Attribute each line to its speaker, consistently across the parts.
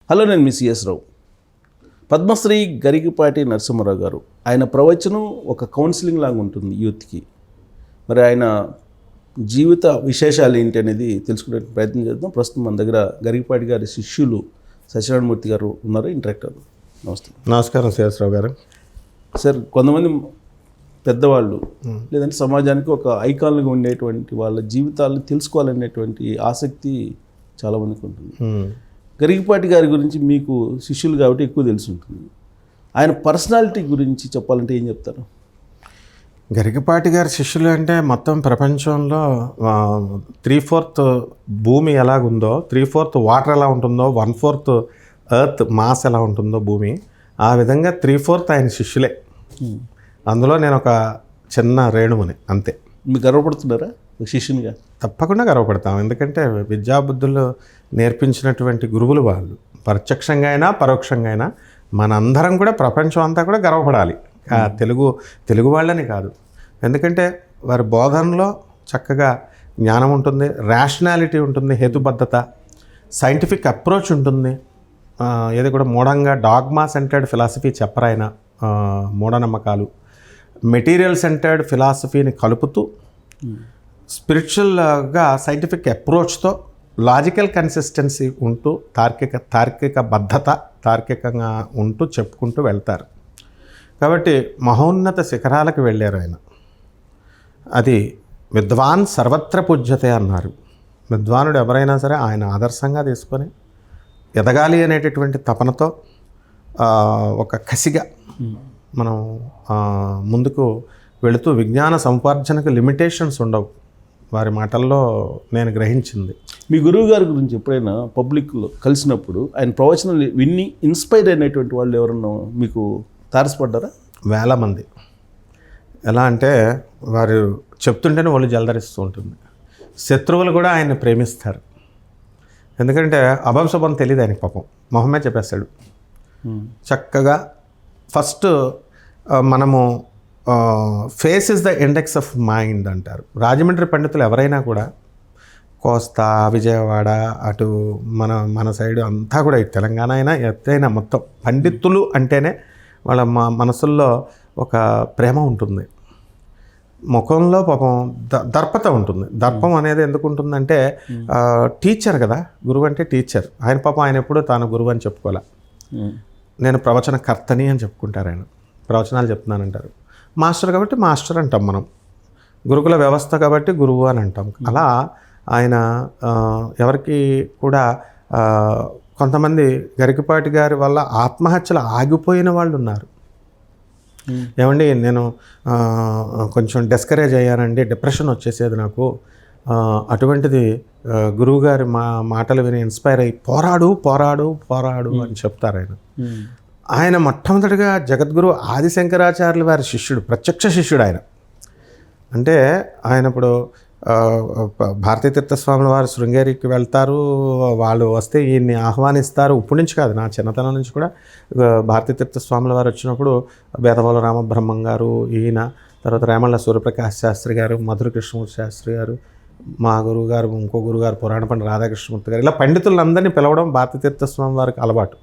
Speaker 1: Hello, నేను మీ CS రావు. పద్మశ్రీ గరికపాటి నరసింహారావు గారు, ఆయన ప్రవచనం ఒక కౌన్సిలింగ్ లాగా ఉంటుంది యూత్కి. మరి ఆయన జీవిత విశేషాలు ఏంటి అనేది తెలుసుకునే ప్రయత్నం చేద్దాం. ప్రస్తుతం మన దగ్గర గరికపాటి గారి శిష్యులు సత్యనారాయణమూర్తి గారు ఉన్నారు, ఇంటరాక్టర్. నమస్తే.
Speaker 2: నమస్కారం సిఎస్ రావు గారు.
Speaker 1: సార్, కొంతమంది పెద్దవాళ్ళు లేదంటే సమాజానికి ఒక ఐకాన్గా ఉండేటువంటి వాళ్ళ జీవితాలను తెలుసుకోవాలనేటువంటి ఆసక్తి చాలామందికి ఉంటుంది. గరికపాటి గారి గురించి మీకు శిష్యులు కాబట్టి ఎక్కువ తెలిసి ఉంటుంది. ఆయన పర్సనాలిటీ గురించి చెప్పాలంటే ఏం చెప్తారు?
Speaker 2: గరికపాటి గారి శిష్యులు అంటే మొత్తం ప్రపంచంలో 3/4 భూమి ఎలాగుందో, 3/4 వాటర్ ఎలా ఉంటుందో, 1/4 ఎర్త్ మాస్ ఎలా ఉంటుందో భూమి, ఆ విధంగా 3/4 ఆయన శిష్యులే. అందులో నేను ఒక చిన్న రేణువుని, అంతే.
Speaker 1: మీకు గర్వపడుతున్నారా శిష్యునిగా?
Speaker 2: తప్పకుండా గర్వపడతాం. ఎందుకంటే విద్యాబుద్ధులు నేర్పించినటువంటి గురువులు వాళ్ళు. ప్రత్యక్షంగా అయినా పరోక్షంగా అయినా మనందరం కూడా, ప్రపంచం అంతా కూడా గర్వపడాలి. తెలుగు వాళ్ళని కాదు. ఎందుకంటే వారి బోధనలో చక్కగా జ్ఞానం ఉంటుంది, రేషనాలిటీ ఉంటుంది, హేతుబద్ధత, సైంటిఫిక్ అప్రోచ్ ఉంటుంది. ఏది కూడా మూఢంగా డాగ్మా సెంటర్డ్ ఫిలాసఫీ చెప్పరాయన. మూఢనమ్మకాలు, మెటీరియల్ సెంటర్డ్ ఫిలాసఫీని కలుపుతూ స్పిరిచువల్గా సైంటిఫిక్ అప్రోచ్తో లాజికల్ కన్సిస్టెన్సీ ఉంటూ తార్కికంగా ఉంటూ చెప్పుకుంటూ వెళ్తారు. కాబట్టి మహోన్నత శిఖరాలకు వెళ్ళారు ఆయన. అది విద్వాన్ సర్వత్ర పూజ్యతే అన్నారు. విద్వానుడు ఎవరైనా సరే ఆయన ఆదర్శంగా తీసుకొని ఎదగాలి అనేటటువంటి తపనతో ఒక కసిగా మనం ముందుకు వెళుతూ, విజ్ఞాన సముపార్జనకు లిమిటేషన్స్ ఉండవు వారి మాటల్లో నేను గ్రహించింది.
Speaker 1: మీ గురువు గారి గురించి ఎప్పుడైనా పబ్లిక్లో కలిసినప్పుడు ఆయన ప్రవచనాలు విన్ని ఇన్స్పైర్ అయినటువంటి వాళ్ళు ఎవరన్నా మీకు తారసపడ్డారా?
Speaker 2: వేల మంది. ఎలా అంటే వారు చెప్తుంటేనే వాళ్ళు జలధరిస్తూ ఉంటుంది. శత్రువులు కూడా ఆయన్ని ప్రేమిస్తారు. ఎందుకంటే అభంశుభం తెలియదు ఆయనకి. పాపం మొహమ్మే చెప్పేస్తాడు చక్కగా. ఫస్ట్ మనము face is the index of mind అంటారు. రాజమండ్రి పండితులు ఎవరైనా కూడా, కోస్తా, విజయవాడ, అటు మన సైడు అంతా కూడా, తెలంగాణ అయినా ఎత్తైనా మొత్తం పండితులు అంటేనే వాళ్ళ మనసుల్లో ఒక ప్రేమ ఉంటుంది. ముఖంలో పాపం దర్పత ఉంటుంది. దర్పం అనేది ఎందుకు ఉంటుందంటే, టీచర్ కదా, గురువు అంటే టీచర్. ఆయన పాపం ఆయన ఎప్పుడూ తాను గురువు అని చెప్పుకోలే. నేను ప్రవచనకర్తని అని చెప్పుకుంటారు. ఆయన ప్రవచనాలు చెప్తున్నానంటారు. మాస్టర్ కాబట్టి మాస్టర్ అంటాం మనం. గురుకుల వ్యవస్థ కాబట్టి గురువు అని అంటాం. అలా ఆయన ఎవరికి కూడా, కొంతమంది గరికపాటి గారి వల్ల ఆత్మహత్యలు ఆగిపోయిన వాళ్ళు ఉన్నారు. ఏమండి, నేను కొంచెం డిస్కరేజ్ అయ్యానండి, డిప్రెషన్ వచ్చేసేది నాకు, అటువంటిది గురువుగారి మాటలు విని ఇన్స్పైర్ అయ్యి పోరాడు అని చెప్తారు ఆయన. ఆయన మొట్టమొదటిగా జగద్గురు ఆదిశంకరాచార్యుల వారి శిష్యుడు, ప్రత్యక్ష శిష్యుడు ఆయన. అంటే ఆయన ఇప్పుడు భారతీ తీర్థస్వాముల వారు శృంగేరికి వెళ్తారు, వాళ్ళు వస్తే ఈయన్ని ఆహ్వానిస్తారు. ఇప్పటి నుంచి కాదు, నా చిన్నతనం నుంచి కూడా భారతీ తీర్థస్వాముల వారు వచ్చినప్పుడు బేతవోలు రామబ్రహ్మం గారు, ఈయన, తర్వాత రేమళ్ళ సూర్యప్రకాశ్ శాస్త్రి గారు, మధుర కృష్ణమూర్తి శాస్త్రి గారు, మా గురువు గారు, ఇంకో గురుగారు పురాణ పండిత రాధాకృష్ణమూర్తి గారు, ఇలా పండితులందరినీ పిలవడం భారతీ తీర్థస్వామి వారికి అలవాటు.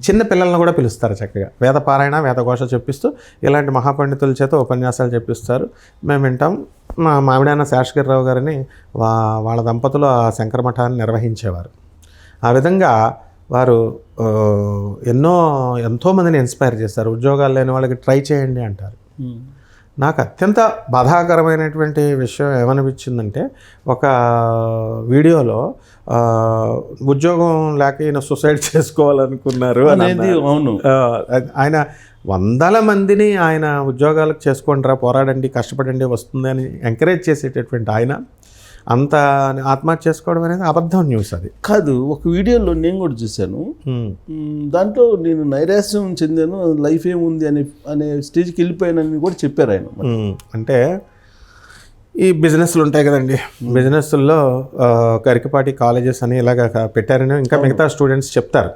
Speaker 2: చిన్న పిల్లలను కూడా పిలుస్తారు చక్కగా. వేదపారాయణ, వేదఘోష చెప్పిస్తూ ఇలాంటి మహాపండితుల చేత ఉపన్యాసాలు చెప్పిస్తారు. మేము వింటాం. మా మామిడాన్న శేషగిరిరావు గారిని వాళ్ళ దంపతులు ఆ శంకర మఠాన్ని నిర్వహించేవారు. ఆ విధంగా వారు ఎంతోమందిని ఇన్స్పైర్ చేస్తారు. ఉద్యోగాలు లేని వాళ్ళకి ట్రై చేయండి అంటారు. నాకు అత్యంత బాధాకరమైనటువంటి విషయం ఏమనిపించిందంటే, ఒక వీడియోలో ఉద్యోగం లేక ఈయన సూసైడ్ చేసుకోవాలనుకున్నారు
Speaker 1: అనేది. అవును,
Speaker 2: ఆయన 100 మందిని ఆయన ఉద్యోగాలకు చేసుకోండిరా, పోరాడండి, కష్టపడండి, వస్తుంది అని ఎంకరేజ్ చేసేటటువంటి ఆయన అంత ఆత్మహత్య చేసుకోవడం అనేది అబద్ధం న్యూస్. అది
Speaker 1: కాదు. ఒక వీడియోలో నేను కూడా చూశాను. దాంట్లో నేను నైరాశ్యం చెందాను, లైఫ్ ఏముంది అనే స్టేజ్కి వెళ్ళిపోయానని కూడా చెప్పారు ఆయన.
Speaker 2: అంటే ఈ బిజినెస్లు ఉంటాయి కదండి, బిజినెస్ల్లో గరికపాటి కాలేజెస్ అని ఇలాగ పెట్టారని ఇంకా మిగతా స్టూడెంట్స్ చెప్తారు.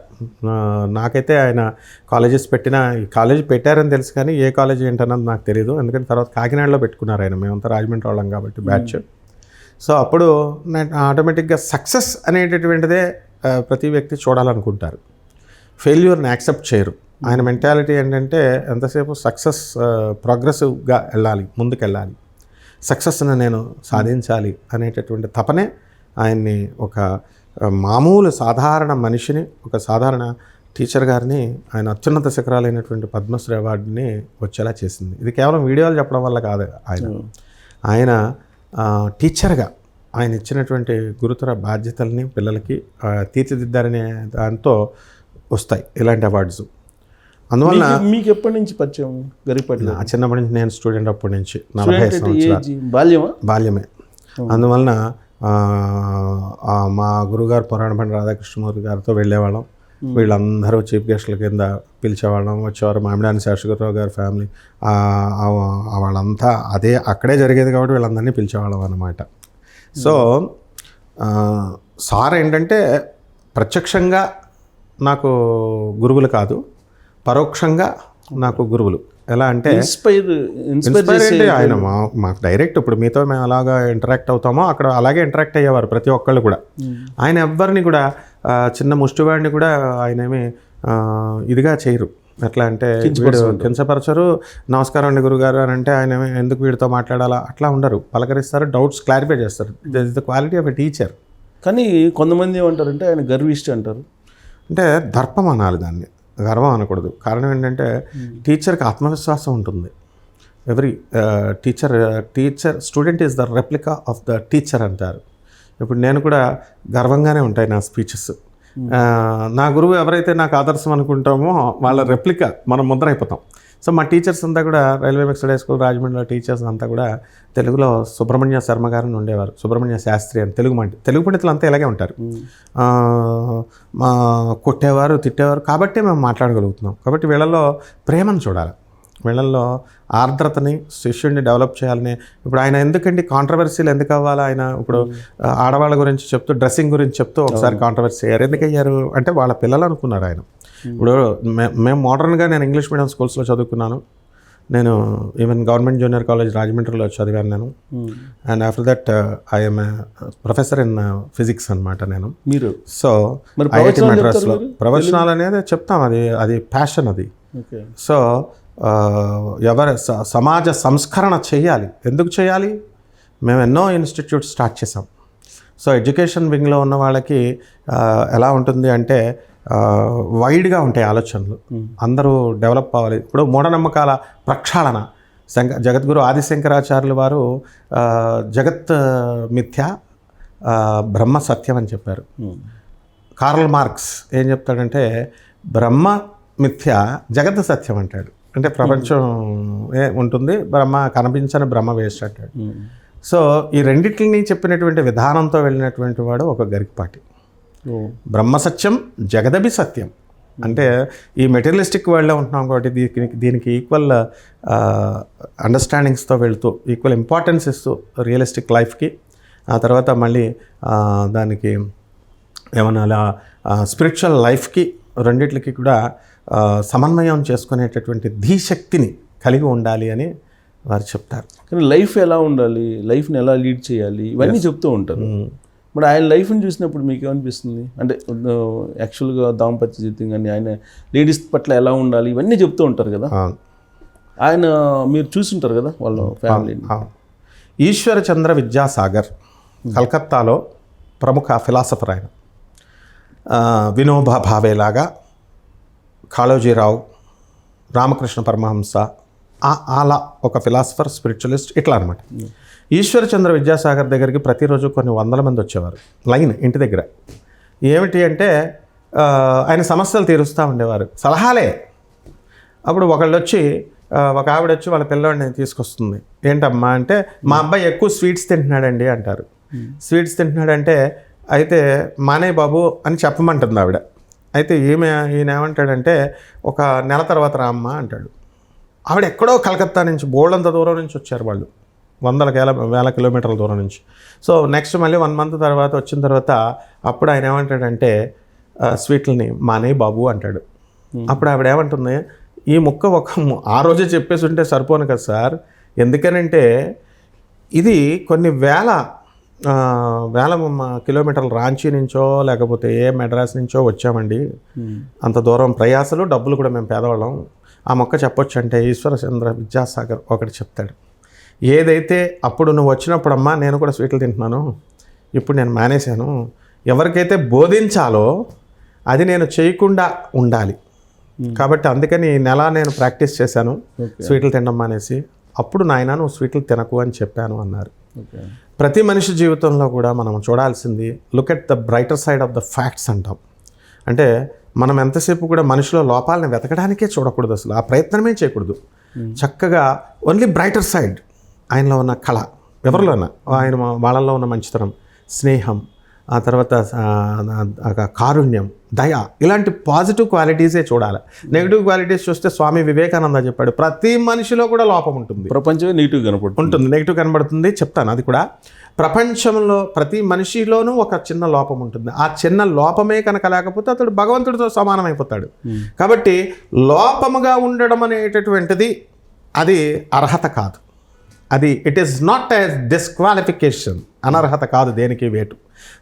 Speaker 2: నాకైతే ఆయన కాలేజెస్ కాలేజీ పెట్టారని తెలుసు, కానీ ఏ కాలేజీ ఏంటన్నది నాకు తెలియదు. ఎందుకంటే తర్వాత కాకినాడలో పెట్టుకున్నారు ఆయన. మేమంతా రాజమండ్రి వాళ్ళం కాబట్టి బ్యాచ్. సో అప్పుడు ఆటోమేటిక్గా సక్సెస్ అనేటటువంటిదే ప్రతి వ్యక్తి చూడాలనుకుంటారు. ఫెయిల్యూర్ని యాక్సెప్ట్ చేయరు. ఆయన మెంటాలిటీ ఏంటంటే ఎంతసేపు సక్సెస్, ప్రోగ్రెసివ్గా వెళ్ళాలి, ముందుకు వెళ్ళాలి, సక్సెస్ని నేను సాధించాలి అనేటటువంటి తపనే ఆయన్ని ఒక మామూలు సాధారణ మనిషిని, ఒక సాధారణ టీచర్ గారిని ఆయన అత్యున్నత శిఖరాలైనటువంటి పద్మశ్రీ అవార్డుని వచ్చేలా చేసింది. ఇది కేవలం వీడియోలు చెప్పడం వల్ల కాదు. ఆయన టీచర్గా ఆయన ఇచ్చినటువంటి గురుతర బాధ్యతల్ని పిల్లలకి తీర్చిదిద్దారనే దాంతో వస్తాయి ఇలాంటి అవార్డ్స్. అందువల్ల
Speaker 1: మీకు ఎప్పటి నుంచి పరిచయం గరికపాటి?
Speaker 2: చిన్నప్పటి నుంచి, నేను స్టూడెంట్ అప్పటి నుంచి, 45 సంవత్సరాలు బాల్యమే. అందువలన మా గురుగారు పురాణపండి రాధాకృష్ణమూర్తి గారితో వెళ్ళేవాళ్ళం. వీళ్ళందరూ చీఫ్ గెస్ట్ల కింద పిలిచేవాళ్ళం, వచ్చేవారు. మామిడాని శేషగిరిరావు గారి ఫ్యామిలీ వాళ్ళంతా అక్కడే జరిగేది కాబట్టి వీళ్ళందరినీ పిలిచేవాళ్ళం అన్నమాట. సో సార్ ఏంటంటే ప్రత్యక్షంగా నాకు గురువులు కాదు, పరోక్షంగా నాకు గురువులు. ఎలా అంటే ఇన్స్పైర్ అంటే ఆయన మాకు డైరెక్ట్, ఇప్పుడు మీతో మేము అలాగా ఇంటరాక్ట్ అవుతామో అక్కడ అలాగే ఇంటరాక్ట్ అయ్యేవారు ప్రతి ఒక్కళ్ళు కూడా. ఆయన ఎవ్వరిని కూడా, చిన్న ముష్టివాడిని కూడా ఆయన ఏమి ఇదిగా చేయరు. ఎట్లా అంటే వీడు కించపరచరు. నమస్కారం అండి గురుగారు అని అంటే ఆయన ఎందుకు వీడితో మాట్లాడాలా అట్లా ఉండరు. పలకరిస్తారు, డౌట్స్ క్లారిఫై చేస్తారు. This is the quality of a teacher.
Speaker 1: కానీ కొంతమంది ఏమంటారంటే ఆయన గర్విష్టి అంటారు.
Speaker 2: అంటే దర్పం అనాలి, దాన్ని గర్వం అనకూడదు. కారణం ఏంటంటే టీచర్కి ఆత్మవిశ్వాసం ఉంటుంది. Every teacher student is the replica of the teacher అంటారు. ఇప్పుడు నేను కూడా గర్వంగానే ఉంటాయి నా స్పీచెస్. నా గురువు ఎవరైతే నాకు ఆదర్శం అనుకుంటామో వాళ్ళ రెప్లికా మనం ముద్ర అయిపోతాం. సో మా టీచర్స్ అంతా కూడా రైల్వే మిక్స్డ్ హై స్కూల్ రాజమండ్రిలో టీచర్స్ అంతా కూడా తెలుగులో సుబ్రహ్మణ్య శర్మ గారిని ఉండేవారు. సుబ్రహ్మణ్య శాస్త్రి అని తెలుగు పండితులు అంతా ఇలాగే ఉంటారు. కొట్టేవారు, తిట్టేవారు. కాబట్టి మేము మాట్లాడగలుగుతున్నాం. కాబట్టి వీళ్ళల్లో ప్రేమను చూడాలి, వీళ్ళల్లో ఆర్ద్రతని, శిష్యుడిని డెవలప్ చేయాలని. ఇప్పుడు ఆయన ఎందుకండి కాంట్రవర్సీలు ఎందుకు అవ్వాలి? ఆయన ఇప్పుడు ఆడవాళ్ళ గురించి చెప్తూ, డ్రెస్సింగ్ గురించి చెప్తూ ఒకసారి కాంట్రవర్సీ అయ్యారు. ఎందుకు అయ్యారు అంటే వాళ్ళ పిల్లలు అనుకున్నారు ఆయన. ఇప్పుడు మేము మోడర్న్గా, నేను ఇంగ్లీష్ మీడియం స్కూల్స్లో చదువుకున్నాను. నేను ఈవెన్ గవర్నమెంట్ జూనియర్ కాలేజ్ రాజమండ్రిలో చదివాను నేను. And after that I'm professor in physics అనమాట నేను.
Speaker 1: మీరు
Speaker 2: సో ఐఐటి మద్రాస్లో ప్రవచనాలు అనేది చెప్తాం, అది ప్యాషన్ అది. సో సమాజ సంస్కరణ చేయాలి. ఎందుకు చేయాలి? మేము ఎన్నో ఇన్స్టిట్యూట్స్ స్టార్ట్ చేసాం. సో ఎడ్యుకేషన్ వింగ్లో ఉన్న వాళ్ళకి ఎలా ఉంటుంది అంటే వైడ్గా ఉంటాయి ఆలోచనలు, అందరూ డెవలప్ అవ్వాలి. ఇప్పుడు మూఢనమ్మకాల ప్రక్షాళన, జగద్గురు ఆదిశంకరాచార్యులు వారు జగత్ మిథ్య, బ్రహ్మ సత్యం అని చెప్పారు. కార్ల్ మార్క్స్ ఏం చెప్తాడంటే బ్రహ్మ మిథ్య, జగత్ సత్యం అంటాడు. అంటే ప్రపంచం ఉంటుంది, బ్రహ్మ కనిపించని బ్రహ్మ వేస్ట్ అంటాడు. సో ఈ రెండింటిని చెప్పినటువంటి విధానంతో వెళ్ళినటువంటి వాడు ఒక గరికపాటి. బ్రహ్మసత్యం, జగదభి సత్యం. అంటే ఈ మెటీరియలిస్టిక్ వరల్డ్లో ఉంటున్నాం కాబట్టి దీనికి ఈక్వల్ అండర్స్టాండింగ్స్తో వెళుతూ, ఈక్వల్ ఇంపార్టెన్స్ ఇస్తూ రియలిస్టిక్ లైఫ్కి, ఆ తర్వాత మళ్ళీ దానికి ఏమన్నా స్పిరిచువల్ లైఫ్కి, రెండిట్లకి కూడా సమన్వయం చేసుకునేటటువంటి ధీశక్తిని కలిగి ఉండాలి అని వారు చెప్తారు.
Speaker 1: కానీ లైఫ్ ఎలా ఉండాలి, లైఫ్ని ఎలా లీడ్ చేయాలి, ఇవన్నీ చెప్తూ ఉంటారు. మరి ఆయన లైఫ్ని చూసినప్పుడు మీకు ఏమనిపిస్తుంది? అంటే యాక్చువల్గా దాంపత్య జీవితం కానీ, ఆయన లేడీస్ పట్ల ఎలా ఉండాలి, ఇవన్నీ చెప్తూ ఉంటారు కదా. ఆయన మీరు చూసుంటారు కదా వాళ్ళ ఫ్యామిలీని.
Speaker 2: ఈశ్వరచంద్ర విద్యాసాగర్ కలకత్తాలో ప్రముఖ ఫిలాసఫర్ ఆయన. వినోబా భావేలాగా, కాళోజీరావు, రామకృష్ణ పరమహంస, అలా ఒక ఫిలాసఫర్, స్పిరిచువలిస్ట్, ఇట్లా అనమాట. ఈశ్వరచంద్ర విద్యాసాగర్ దగ్గరికి ప్రతిరోజు కొన్ని వందల మంది వచ్చేవారు లైన్ ఇంటి దగ్గర. ఏమిటి అంటే ఆయన సమస్యలు తీరుస్తూ ఉండేవారు, సలహాలే. అప్పుడు ఒక ఆవిడ వచ్చి వాళ్ళ పిల్లవాడిని తీసుకొస్తుంది. ఏంటమ్మా అంటే, మా అబ్బాయి ఎక్కువ స్వీట్స్ తింటున్నాడండి అంటారు. స్వీట్స్ తింటున్నాడంటే అయితే మానే బాబు అని చెప్పమంటుంది ఆవిడ. అయితే ఈయన ఏమంటాడంటే ఒక నెల తర్వాత రామ్మ అంటాడు. ఆవిడ ఎక్కడో కలకత్తా నుంచి బోల్డంత దూరం నుంచి వచ్చారు వాళ్ళు, వేల కిలోమీటర్ల దూరం నుంచి. సో నెక్స్ట్ మళ్ళీ 1 month తర్వాత వచ్చిన తర్వాత అప్పుడు ఆయన ఏమంటాడంటే స్వీట్లని మానే బాబు అంటాడు. అప్పుడు ఆవిడ ఏమంటుంది, ఈ ముక్క ఆ రోజే చెప్పేసి ఉంటే సరిపోను కదా సార్, ఎందుకనంటే ఇది కొన్ని వేల వేల కిలోమీటర్ల రాంచీ నుంచో లేకపోతే మెడ్రాస్ నుంచో వచ్చామండి, అంత దూరం ప్రయాసలు డబ్బులు కూడా మేము పేదవాళ్ళం, ఆ మొక్క చెప్పొచ్చు అంటే ఈశ్వరచంద్ర విద్యాసాగర్ ఒకటి చెప్తాడు, ఏదైతే అప్పుడు నువ్వు వచ్చినప్పుడమ్మా నేను కూడా స్వీట్లు తింటున్నాను, ఇప్పుడు నేను మానేశాను, ఎవరికైతే బోధించాలో అది నేను చేయకుండా ఉండాలి, కాబట్టి అందుకని ఈ నెల నేను ప్రాక్టీస్ చేశాను స్వీట్లు తినడం మానేసి, అప్పుడు నాయన నువ్వు స్వీట్లు తినకు అని చెప్పాను అన్నారు. ప్రతి మనిషి జీవితంలో కూడా మనం చూడాల్సింది look at the brighter side of the facts అంటాం. అంటే మనం ఎంతసేపు కూడా మనిషిలో లోపాలను వెతకడానికే చూడకూడదు, అసలు ఆ ప్రయత్నమే చేయకూడదు. చక్కగా ఓన్లీ బ్రైటర్ సైడ్, ఆయనలో ఉన్న కళ, ఎవరిలోనా ఆయన వాళ్ళల్లో ఉన్న మంచితనం, స్నేహం, ఆ తర్వాత కారుణ్యం, దయ, ఇలాంటి పాజిటివ్ క్వాలిటీసే చూడాలి. నెగిటివ్ క్వాలిటీస్ చూస్తే స్వామి వివేకానంద చెప్పాడు ప్రతి మనిషిలో కూడా లోపం ఉంటుంది,
Speaker 1: ప్రపంచమే నెగిటివ్ కనపడుతుంది,
Speaker 2: నెగిటివ్ కనబడుతుంది. చెప్తాను అది కూడా. ప్రపంచంలో ప్రతి మనిషిలోనూ ఒక చిన్న లోపం ఉంటుంది, ఆ చిన్న లోపమే కనుక లేకపోతే అతడు భగవంతుడితో సమానమైపోతాడు. కాబట్టి లోపముగా ఉండడం అనేటటువంటిది అది అర్హత కాదు, అది it is not a disqualification, అనర్హత కాదు దేనికి వేటు.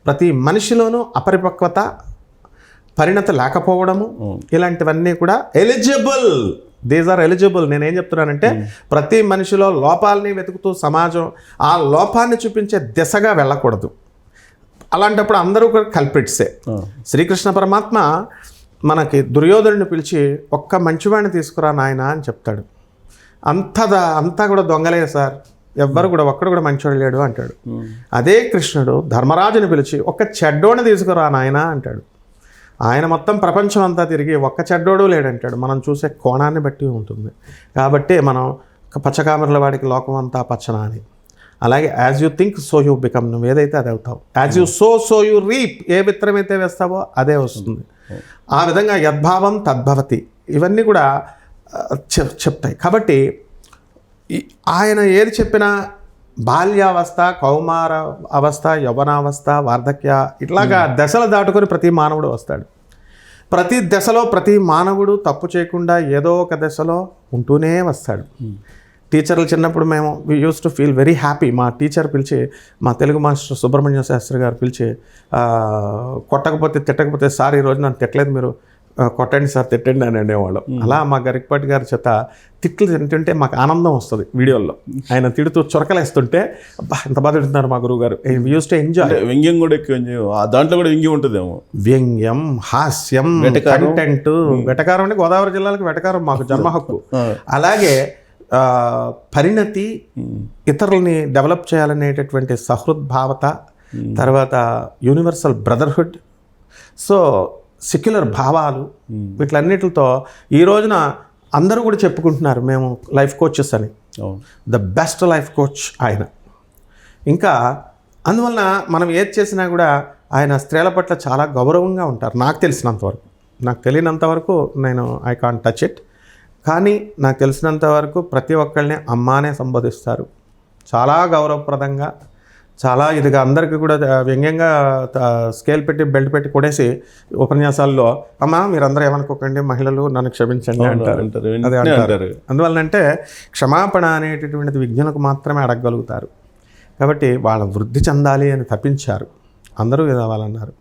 Speaker 2: ప్రతి మనిషిలోనూ అపరిపక్వత, పరిణత లేకపోవడము, ఇలాంటివన్నీ కూడా ఎలిజిబుల్, దీస్ ఆర్ ఎలిజిబుల్. నేనేం చెప్తున్నానంటే ప్రతి మనిషిలో లోపాలని వెతుకుతూ సమాజం ఆ లోపాన్ని చూపించే దిశగా వెళ్ళకూడదు. అలాంటప్పుడు అందరూ కూడా కల్పిట్సే. శ్రీకృష్ణ పరమాత్మ మనకి దుర్యోధనుడిని పిలిచి ఒక్క మంచివాడిని తీసుకురా నాయన అని చెప్తాడు. అంతా కూడా దొంగలే సార్, ఎవ్వరు కూడా ఒక్కడు కూడా మంచివాడు లేడు అంటాడు. అదే కృష్ణుడు ధర్మరాజుని పిలిచి ఒక్క చెడ్డోడిని తీసుకురా నాయన అంటాడు. ఆయన మొత్తం ప్రపంచం అంతా తిరిగి ఒక్క చెడ్డోడు లేడంటాడు. మనం చూసే కోణాన్ని బట్టి ఉంటుంది. కాబట్టి మనం పచ్చకామెరల వాడికి లోకం అంతా పచ్చన అని, అలాగే as you think so you become, నువ్వు ఏదైతే అది అవుతావు. As you sow you reap, ఏ విత్తనం అయితే వేస్తావో అదే వస్తుంది. ఆ విధంగా యద్భావం తద్భవతి, ఇవన్నీ కూడా చెప్తాయి. కాబట్టి ఆయన ఏది చెప్పినా బాల్యావస్థ, కౌమార అవస్థ, యవ్వనావస్థ, వార్ధక్య, ఇట్లాగా దశలు దాటుకొని ప్రతి మానవుడు వస్తాడు. ప్రతి దశలో ప్రతి మానవుడు తప్పు చేయకుండా ఏదో ఒక దశలో ఉంటూనే వస్తాడు. టీచర్లు చిన్నప్పుడు మేము we use to feel very happy. మా టీచర్ పిలిచి, మా తెలుగు మాస్టర్ సుబ్రహ్మణ్య శాస్త్రి గారు పిలిచి, కొట్టకపోతే తిట్టకపోతే సార్ ఈరోజు నన్ను తిట్టలేదు, మీరు కొట్టండి సార్, తిట్టండి అని అనేవాళ్ళం. అలా మా గరికపాటి గారి చేత తిట్లు తింటుంటే మాకు ఆనందం వస్తుంది. వీడియోల్లో ఆయన తిడుతూ చొరకలేస్తుంటే అబ్బా ఎంత బాధ తింటున్నారు మా గురువు గారు. Use to enjoy.
Speaker 1: వ్యంగ్యం కూడా ఎక్కువ, దాంట్లో కూడా వ్యంగ్యం ఉంటుందేమో.
Speaker 2: వ్యంగ్యం, హాస్యం, కంటెంట్. వెటకారం అంటే గోదావరి జిల్లాలకు వెటకారం మాకు జన్మ హక్కు. అలాగే పరిణతి, ఇతరులని డెవలప్ చేయాలనేటటువంటి సహృద్భావత, తర్వాత యూనివర్సల్ బ్రదర్హుడ్, సో సెక్యులర్ భావాలు, వీటిలన్నిటితో ఈ రోజున అందరూ కూడా చెప్పుకుంటున్నారు మేము లైఫ్ కోచెస్ అని. ద బెస్ట్ లైఫ్ కోచ్ ఆయన. ఇంకా అందువలన మనం ఏది చేసినా కూడా ఆయన స్త్రీల పట్ల చాలా గౌరవంగా ఉంటారు. నాకు తెలిసినంతవరకు, నాకు తెలియనంతవరకు నేను ఐ కాంట్ టచ్ ఇట్, కానీ నాకు తెలిసినంతవరకు ప్రతి ఒక్కళ్ళని అమ్మానే సంబోధిస్తారు. చాలా గౌరవప్రదంగా, చాలా ఇదిగా, అందరికీ కూడా వ్యంగ్యంగా స్కేల్ పెట్టి బెల్ట్ పెట్టి కొడేసి ఉపన్యాసాల్లో అమ్మా మీరందరూ ఏమనుకోకండి, మహిళలు నన్ను క్షమించండి అంటారు. అదే అంటారు. అందువలనంటే క్షమాపణ అనేటటువంటిది విజ్ఞులకు మాత్రమే అడగగలుగుతారు. కాబట్టి వాళ్ళ వృద్ధి చెందాలి అని తప్పించారు, అందరూ కావాలన్నారు.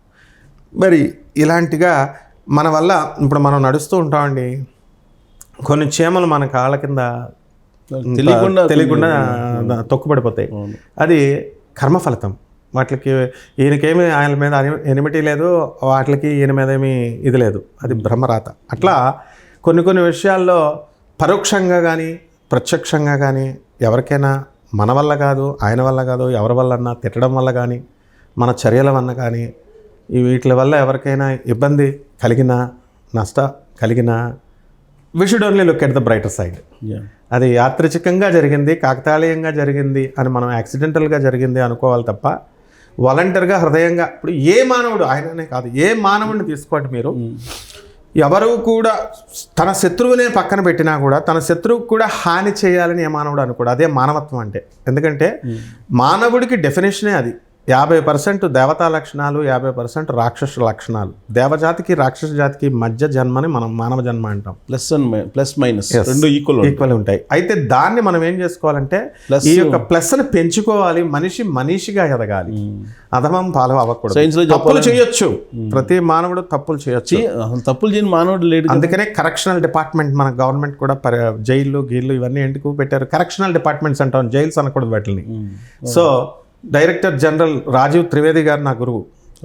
Speaker 2: మరి ఇలాంటిగా మన వల్ల ఇప్పుడు మనం నడుస్తూ ఉంటామండి, కొన్ని చీమలు మన కాళ్ళ కింద తెలియకుండా తొక్కుపడిపోతాయి. అది కర్మఫలితం. వాటికి ఈయనకేమి ఆయన మీద ఎనిమిటీ లేదు, వాటికి ఈయన మీద ఏమీ ఇది లేదు, అది బ్రహ్మరాత. అట్లా కొన్ని విషయాల్లో పరోక్షంగా కానీ ప్రత్యక్షంగా కానీ ఎవరికైనా మన వల్ల కాదు, ఆయన వల్ల కాదు, ఎవరి వల్లన్నా తిట్టడం వల్ల కానీ, మన చర్యల వల్ల కానీ, వీటి వల్ల ఎవరికైనా ఇబ్బంది కలిగినా, నష్టం కలిగినా, we should only look at the brighter side. అది యాదృచ్ఛికంగా జరిగింది, కాకతాళీయంగా జరిగింది అని మనం యాక్సిడెంటల్గా జరిగింది అనుకోవాలి తప్ప, వాలంటీర్గా హృదయంగా. ఇప్పుడు ఏ మానవుడు, ఆయననే కాదు, ఏ మానవుడిని తీసుకోండి మీరు, ఎవరు కూడా తన శత్రువునే పక్కన పెట్టినా కూడా తన శత్రువుకు కూడా హాని చేయాలని ఏ మానవుడు అనుకోడు. అదే మానవత్వం అంటే. ఎందుకంటే మానవుడికి డెఫినేషనే అది. 50% దేవతా లక్షణాలు, 50% రాక్షస లక్షణాలు. దేవజాతికి రాక్షస జాతికి మధ్య జన్మని మనం మానవ జన్మ అంటాం.
Speaker 1: ప్లస్ మైనస్ రెండు
Speaker 2: ఈక్వల్ ఉంటాయి. అయితే దాన్ని మనం ఏం చేసుకోవాలంటే ఈ యొక్క ప్లస్ని పెంచుకోవాలి. మనిషిగా ఎదగాలి. అధమం పాలు అవ్వకూడదు. తప్పులు చేయొచ్చు, ప్రతి మానవుడు తప్పులు చేయొచ్చు.
Speaker 1: తప్పులు చేయని మానవుడు లేడు.
Speaker 2: అందుకనే కరెక్షనల్ డిపార్ట్మెంట్ మన గవర్నమెంట్ కూడా జైళ్ళు గీళ్ళు ఇవన్నీ ఎందుకు పెట్టారు? కరెక్షనల్ డిపార్ట్మెంట్స్ అంటాం, జైల్స్ అనకూడదు వాటిని. So director general Rajiv Trivedi garu నా గురువు.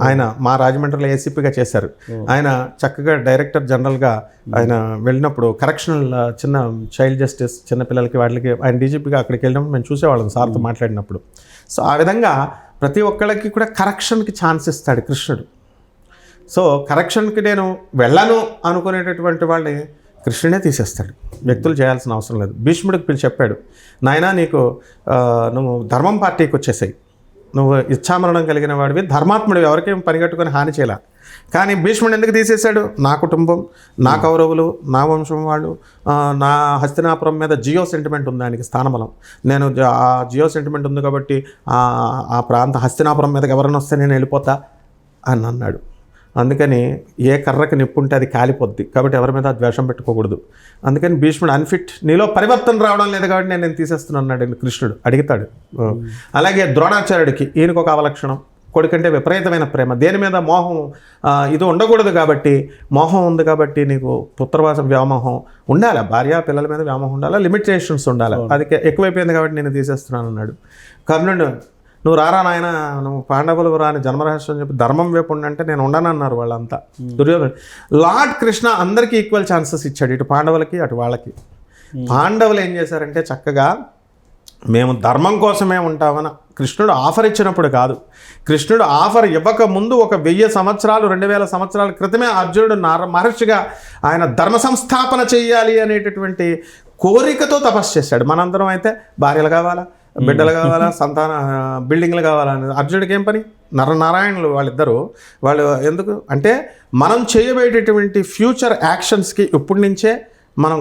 Speaker 2: ఆయన మా రాజమండ్రిలో ఏసీపీగా చేశారు. ఆయన చక్కగా డైరెక్టర్ జనరల్గా ఆయన వెళ్ళినప్పుడు కరెక్షనల్ చిన్న చైల్డ్ జస్టిస్ చిన్న పిల్లలకి వాటికి ఆయన డీజీపీగా అక్కడికి వెళ్ళినప్పుడు మేము చూసేవాళ్ళం సార్తో మాట్లాడినప్పుడు. సో ఆ విధంగా ప్రతి ఒక్కళ్ళకి కూడా కరెక్షన్కి ఛాన్స్ ఇస్తాడు కృష్ణుడు. సో కరెక్షన్కి నేను వెళ్ళను అనుకునేటటువంటి వాళ్ళని కృష్ణుడే తీసేస్తాడు. వ్యక్తులు చేయాల్సిన అవసరం లేదు. భీష్ముడికి పిలిచి చెప్పాడు, నాయనా నీకు నువ్వు ధర్మం పార్టీకి వచ్చేసాయి, నువ్వు ఇచ్ఛామరణం కలిగిన వాడివి, ధర్మాత్ముడివి, ఎవరికేం పనిగట్టుకొని హాని చేయాల. కానీ భీష్ముడు ఎందుకు తీసేశాడు? నా కుటుంబం, నా కౌరవులు, నా వంశం వాళ్ళు, నా హస్తినాపురం మీద జియో సెంటిమెంట్ ఉంది, దానికి స్థానబలం. నేను ఆ జియో సెంటిమెంట్ ఉంది కాబట్టి ఆ ప్రాంత హస్తినాపురం మీదకి ఎవరైనా వస్తే నేను వెళ్ళిపోతా అని అన్నాడు. అందుకని ఏ కర్రకి నిప్పుంటే అది కాలిపోద్ది, కాబట్టి ఎవరి మీద ద్వేషం పెట్టుకోకూడదు. అందుకని భీష్ముడు అన్ఫిట్, నీలో పరివర్తన రావడం లేదు కాబట్టి నేను తీసేస్తున్నాను అన్నాడు కృష్ణుడు. అడుగుతాడు. అలాగే ద్రోణాచార్యుడికి ఈయనకు ఒక అవలక్షణం, కొడుకంటే విపరీతమైన ప్రేమ, దేని మీద మోహం ఇది ఉండకూడదు కాబట్టి, మోహం ఉంది కాబట్టి నీకు పుత్రవాసం వ్యామోహం ఉండాలి, భార్య పిల్లల మీద వ్యామోహం ఉండాలి, లిమిటేషన్స్ ఉండాలి, అది ఎక్కువైపోయింది కాబట్టి నేను తీసేస్తున్నాను అన్నాడు. కర్ణుడు, నువ్వు రారా నాయన, నువ్వు పాండవులు రాని జన్మరహస్యం అని చెప్పి ధర్మం వైపు ఉండంటే నేను ఉండనన్నారు వాళ్ళంతా. దుర్యోధన లార్డ్ కృష్ణ అందరికీ ఈక్వల్ ఛాన్సెస్ ఇచ్చాడు, ఇటు పాండవులకి అటు వాళ్ళకి. పాండవులు ఏం చేశారంటే చక్కగా మేము ధర్మం కోసమే ఉంటామని కృష్ణుడు ఆఫర్ ఇచ్చినప్పుడు కాదు, కృష్ణుడు ఆఫర్ ఇవ్వక ముందు 1000 సంవత్సరాలు 2000 సంవత్సరాల క్రితమే అర్జునుడు మహర్షిగా ఆయన ధర్మ సంస్థాపన చేయాలి అనేటటువంటి కోరికతో తపస్సు చేశాడు. మనందరం అయితే భార్యలు కావాలా, బిడ్డలు కావాలా, సంతాన బిల్డింగ్లు కావాలా అనేది. అర్జునుడికి ఏం పని? నరనారాయణులు వాళ్ళిద్దరూ. వాళ్ళు ఎందుకు అంటే మనం చేయబోయేటటువంటి ఫ్యూచర్ యాక్షన్స్కి ఇప్పటి నుంచే మనం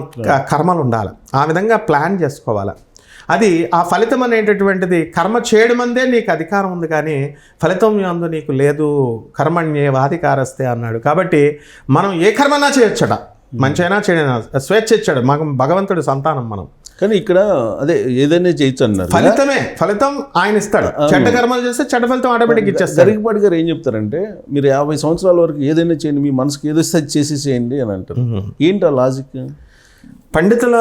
Speaker 2: కర్మలు ఉండాలి, ఆ విధంగా ప్లాన్ చేసుకోవాలి. అది ఆ ఫలితం అనేటటువంటిది కర్మ చేయడం అందే నీకు అధికారం ఉంది, కానీ ఫలితం అందు నీకు లేదు. కర్మణ్యేవాధికారస్తే అన్నాడు. కాబట్టి మనం ఏ కర్మన్నా చేయొచ్చట, మంచి అయినా చేయనా, స్వేచ్ఛ ఇచ్చాడు మాకు భగవంతుడి సంతానం మనం.
Speaker 1: కానీ ఇక్కడ అదే ఏదైనా చేయొచ్చు అన్నారు,
Speaker 2: ఫలితం ఆయన ఇస్తాడు. చెడ్డ కర్మలు చేస్తే చెడ్డ ఫలితం ఆటోమేటిక్ ఇచ్చేస్తారు.
Speaker 1: గరికపాటి గారు ఏం చెప్తారంటే, మీరు 50 సంవత్సరాల వరకు ఏదైనా చేయండి, మీ మనసుకి ఏదో చేసేసేయండి అని అంటారు. ఏంటి ఆ లాజిక్?
Speaker 2: పండితుల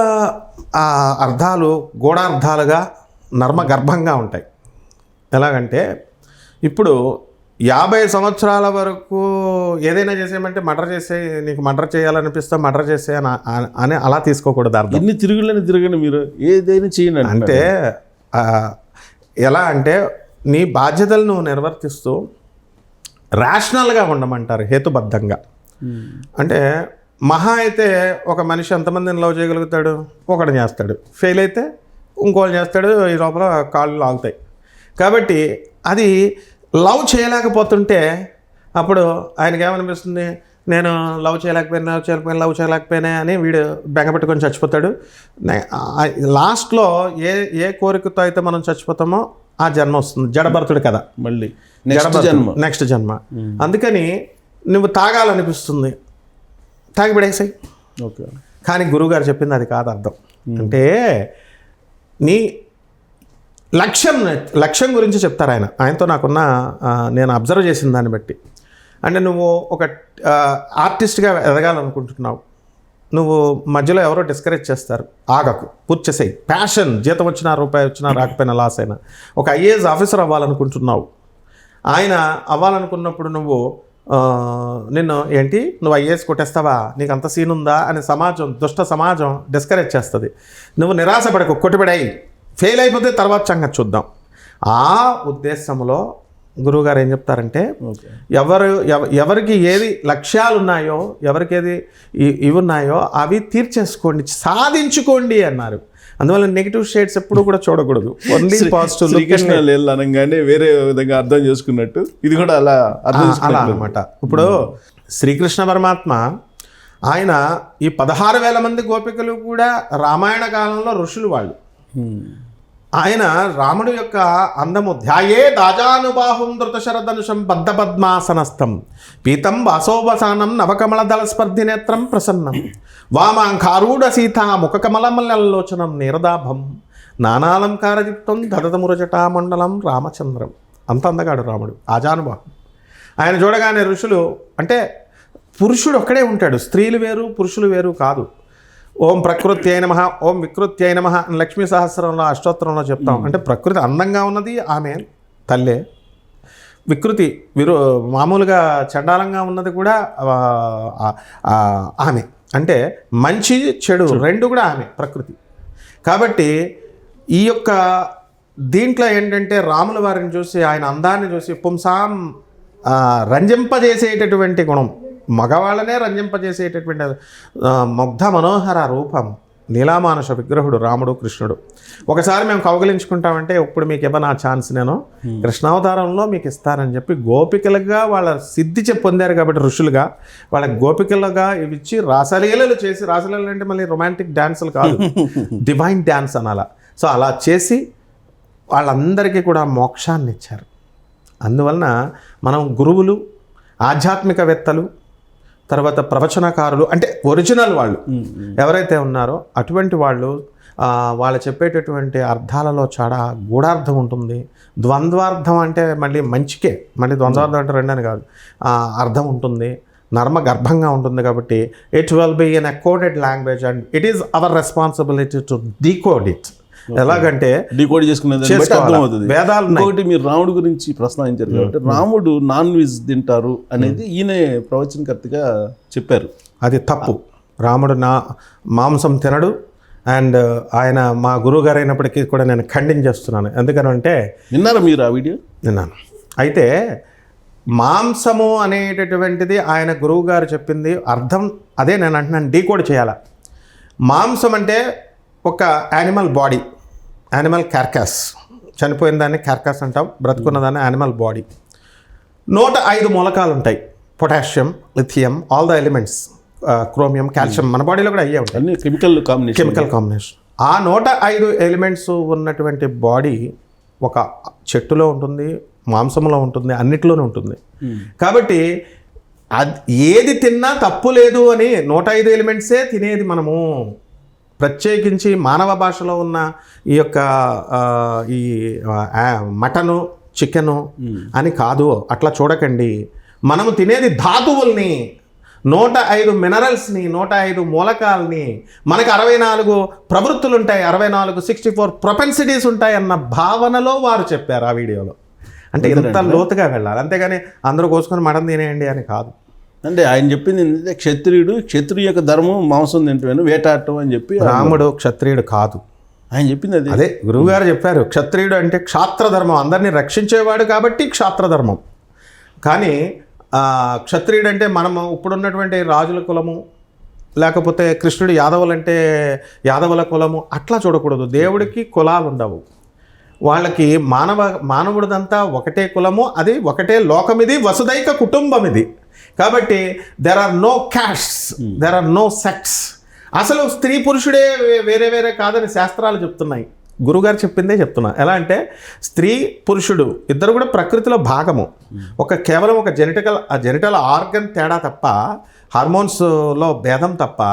Speaker 2: అర్థాలు గూఢార్థాలుగా నర్మగర్భంగా ఉంటాయి. ఎలాగంటే ఇప్పుడు 50 సంవత్సరాల వరకు ఏదైనా చేసేయమంటే మర్డర్ చేసే, నీకు మర్డర్ చేయాలనిపిస్తే మర్డర్ చేసే అని అలా తీసుకోకూడదు అర్థం.
Speaker 1: ఎన్ని తిరగండి మీరు, ఏదైనా చేయండి
Speaker 2: అంటే ఎలా అంటే నీ బాధ్యతలు నువ్వు నిర్వర్తిస్తూ రేషనల్గా ఉండమంటారు, హేతుబద్ధంగా. అంటే మహా అయితే ఒక మనిషి ఎంతమందిని లవ్ చేయగలుగుతాడు? ఒకటి చేస్తాడు, ఫెయిల్ అయితే ఇంకోటి చేస్తాడు, ఈ లోపల కాళ్ళు లాగుతాయి. కాబట్టి అది లవ్ చేయలేకపోతుంటే అప్పుడు ఆయనకి ఏమనిపిస్తుంది? నేను లవ్ చేయలేకపోయినా అని వీడు బెంగపెట్టుకొని చచ్చిపోతాడు. లాస్ట్లో ఏ కోరికతో అయితే మనం చచ్చిపోతామో ఆ జన్మ వస్తుంది, జడభరతుడు కదా,
Speaker 1: మళ్ళీ
Speaker 2: నెక్స్ట్ జన్మ. అందుకని నువ్వు తాగాలనిపిస్తుంది, తాగి పడేసాయి.
Speaker 1: ఓకే.
Speaker 2: కానీ గురువుగారు చెప్పింది అది కాదు అర్థం. అంటే నీ లక్ష్యం గురించి చెప్తారు ఆయన. ఆయనతో నాకున్న నేను అబ్జర్వ్ చేసిన దాన్ని బట్టి, అంటే నువ్వు ఒక ఆర్టిస్ట్గా ఎదగాలనుకుంటున్నావు, నువ్వు మధ్యలో ఎవరో డిస్కరేజ్ చేస్తారు, ఆగకు, పూర్తి చేసేయి. ప్యాషన్, జీతం వచ్చినా రూపాయి వచ్చినా రాకపోయినా లాస్ అయినా. ఒక ఐఏఎస్ ఆఫీసర్ అవ్వాలనుకుంటున్నావు, ఆయన అవ్వాలనుకున్నప్పుడు నువ్వు నిన్ను ఏంటి నువ్వు ఐఏఎస్ కొట్టేస్తావా, నీకు అంత సీన్ ఉందా అని సమాజం, దుష్ట సమాజం డిస్కరేజ్ చేస్తుంది. నువ్వు నిరాశపడకు, కొట్టుబడాయి, ఫెయిల్ అయిపోతే తర్వాత సంగతి చూద్దాం. ఆ ఉద్దేశంలో గురువుగారు ఏం చెప్తారంటే, ఎవరికి ఏది లక్ష్యాలు ఉన్నాయో, ఎవరికి ఏది ఇవి ఉన్నాయో అవి తీర్చేసుకోండి, సాధించుకోండి అన్నారు. అందువల్ల నెగిటివ్ షేడ్స్ ఎప్పుడు కూడా చూడకూడదు, ఓన్లీ పాజిటివ్.
Speaker 1: శ్రీకృష్ణ అనగానే వేరే విధంగా అర్థం చేసుకున్నట్టు ఇది కూడా అలా
Speaker 2: అనమాట. ఇప్పుడు శ్రీకృష్ణ పరమాత్మ ఆయన ఈ 16,000 మంది గోపికలు కూడా రామాయణ కాలంలో ఋషులు వాళ్ళు. ఆయన రాముడి యొక్క అందము ధ్యాయే దాజానుబాహుం ధృతశరధనుషం బద్ధపద్మాసనస్థం పీతం వాసోవసానం నవకమలదళ స్పర్ధినేత్రం ప్రసన్నం వామాంకారూఢ సీతా ముఖకమలమల్లోచనం నీరదాభం నానాలంకారయుక్తం దదతమురజటామండలం రామచంద్రం. అంత అందగాడు రాముడు, ఆజానుబాహం. ఆయన చూడగానే ఋషులు, అంటే పురుషుడు ఒక్కడే ఉంటాడు, స్త్రీలు వేరు పురుషులు వేరు కాదు. ఓం ప్రకృతి అయిన మహా, ఓం వికృతి అయిన మహా అని లక్ష్మీ సహస్రంలో అష్టోత్తరంలో చెప్తాం. అంటే ప్రకృతి అందంగా ఉన్నది ఆమె తల్లే, వికృతి మామూలుగా చండాలంగా ఉన్నది కూడా ఆమె. అంటే మంచి చెడు రెండు కూడా ఆమె ప్రకృతి. కాబట్టి ఈ యొక్క దీంట్లో ఏంటంటే రాముల వారిని చూసి, ఆయన అందాన్ని చూసి పుంసాం రంజింపజేసేటటువంటి గుణం, మగవాళ్ళనే రంజింపజేసేటటువంటి ముగ్ధ మనోహర రూపం, నీలామానుష విగ్రహుడు రాముడు కృష్ణుడు. ఒకసారి మేము కౌగలించుకుంటామంటే ఇప్పుడు మీకు ఇవ్వను ఆ ఛాన్స్, నేను కృష్ణావతారంలో మీకు ఇస్తానని చెప్పి గోపికలుగా వాళ్ళ సిద్ధి పొందారు కాబట్టి ఋషులుగా వాళ్ళకి గోపికలుగా ఇచ్చి రాసలీలలు చేసి, రాసలీలలు అంటే మళ్ళీ రొమాంటిక్ డ్యాన్సులు కాదు, డివైన్ డ్యాన్స్ అనాల. సో అలా చేసి వాళ్ళందరికీ కూడా మోక్షాన్ని ఇచ్చారు. అందువలన మనం గురువులు, ఆధ్యాత్మికవేత్తలు, తర్వాత ప్రవచనకారులు, అంటే ఒరిజినల్ వాళ్ళు ఎవరైతే ఉన్నారో అటువంటి వాళ్ళు వాళ్ళు చెప్పేటటువంటి అర్థాలలో చాలా గూఢార్థం ఉంటుంది. ద్వంద్వార్థం అంటే మళ్ళీ మంచికే, మళ్ళీ ద్వంద్వార్థం అంటే రెండని కాదు, అర్థం ఉంటుంది, నర్మ గర్భంగా ఉంటుంది. కాబట్టి it will be an encoded language and it is our responsibility to decode it. ఎలాగంటే
Speaker 1: డీకోడ్ చేసుకునేది అర్థమవుతుంది.
Speaker 2: వేదాలు
Speaker 1: ఒకటి మీరు రాముడు గురించి ప్రస్తావించారు కాబట్టి రాముడు నాన్ వెజ్ తింటారు అనేది ఈయన ప్రవచనకర్తగా చెప్పారు.
Speaker 2: అది తప్పు. రాముడు మాంసం తినడు. అండ్ ఆయన మా గురువు గారు అయినప్పటికీ కూడా నేను ఖండించేస్తున్నాను. ఎందుకనంటే,
Speaker 1: విన్నారా మీరు ఆ వీడియో?
Speaker 2: విన్నాను. అయితే మాంసము అనేటటువంటిది ఆయన గురువు గారు చెప్పింది అర్థం అదే నేను అంటున్నాను, డీకోడ్ చేయాల. మాంసం అంటే ఒక యానిమల్ బాడీ, యానిమల్ క్యార్కాస్, చనిపోయిన దాన్ని క్యార్కాస్ అంటాం, బ్రతుకున్న దాన్ని యానిమల్ బాడీ. 105 మూలకాలు ఉంటాయి, potassium, lithium, all the elements, chromium, calcium, మన బాడీలో కూడా అయ్యే ఉంటాయి, కెమికల్ కాంబినేషన్. ఆ 105 ఎలిమెంట్స్ ఉన్నటువంటి బాడీ ఒక చెట్టులో ఉంటుంది, మాంసంలో ఉంటుంది, అన్నిటిలోనూ ఉంటుంది. కాబట్టి ఏది తిన్నా తప్పు లేదు అని 105 ఎలిమెంట్సే తినేది మనము. ప్రత్యేకించి మానవ భాషలో ఉన్న ఈ యొక్క ఈ మటను, చికెను అని కాదు, అట్లా చూడకండి. మనము తినేది ధాతువుల్ని, 105 మినరల్స్ని, 105 మూలకాలని. మనకు 64 ప్రవృత్తులు ఉంటాయి, 64 ప్రొపెన్సిటీస్ ఉంటాయి అన్న భావనలో వారు చెప్పారు ఆ వీడియోలో. అంటే ఇంత లోతుగా వెళ్ళాలి, అంతేగాని అందరూ కోసుకొని మటన్ తినేయండి అని కాదు.
Speaker 1: అంటే ఆయన చెప్పింది ఏంటంటే క్షత్రియుడు యొక్క ధర్మం మాంసం తింటాను, వేటాడటం అని చెప్పి.
Speaker 2: రాముడు క్షత్రియుడు కాదు,
Speaker 1: ఆయన చెప్పింది
Speaker 2: అదే గురువుగారు చెప్పారు. క్షత్రియుడు అంటే క్షాత్రధర్మం, అందరినీ రక్షించేవాడు కాబట్టి క్షాత్రధర్మం. కానీ క్షత్రియుడు అంటే మనము ఇప్పుడున్నటువంటి రాజుల కులము, లేకపోతే కృష్ణుడు యాదవులంటే యాదవుల కులము అట్లా చూడకూడదు. దేవుడికి కులాలు ఉండవు. వాళ్ళకి మానవుడిదంతా ఒకటే కులము, అది ఒకటే లోకం, ఇది వసుదైక కుటుంబం ఇది. కాబట్టి there are no castes, there are no sects. అసలు స్త్రీ పురుషుడే వేరే వేరే కాదని శాస్త్రాలు చెప్తున్నాయి. గురుగారు చెప్పిందే చెప్తున్నా. ఎలా అంటే స్త్రీ పురుషుడు ఇద్దరు కూడా ప్రకృతిలో భాగము. కేవలం ఒక జెనిటల్ ఆర్గన్ తేడా తప్ప, హార్మోన్స్లో భేదం తప్ప,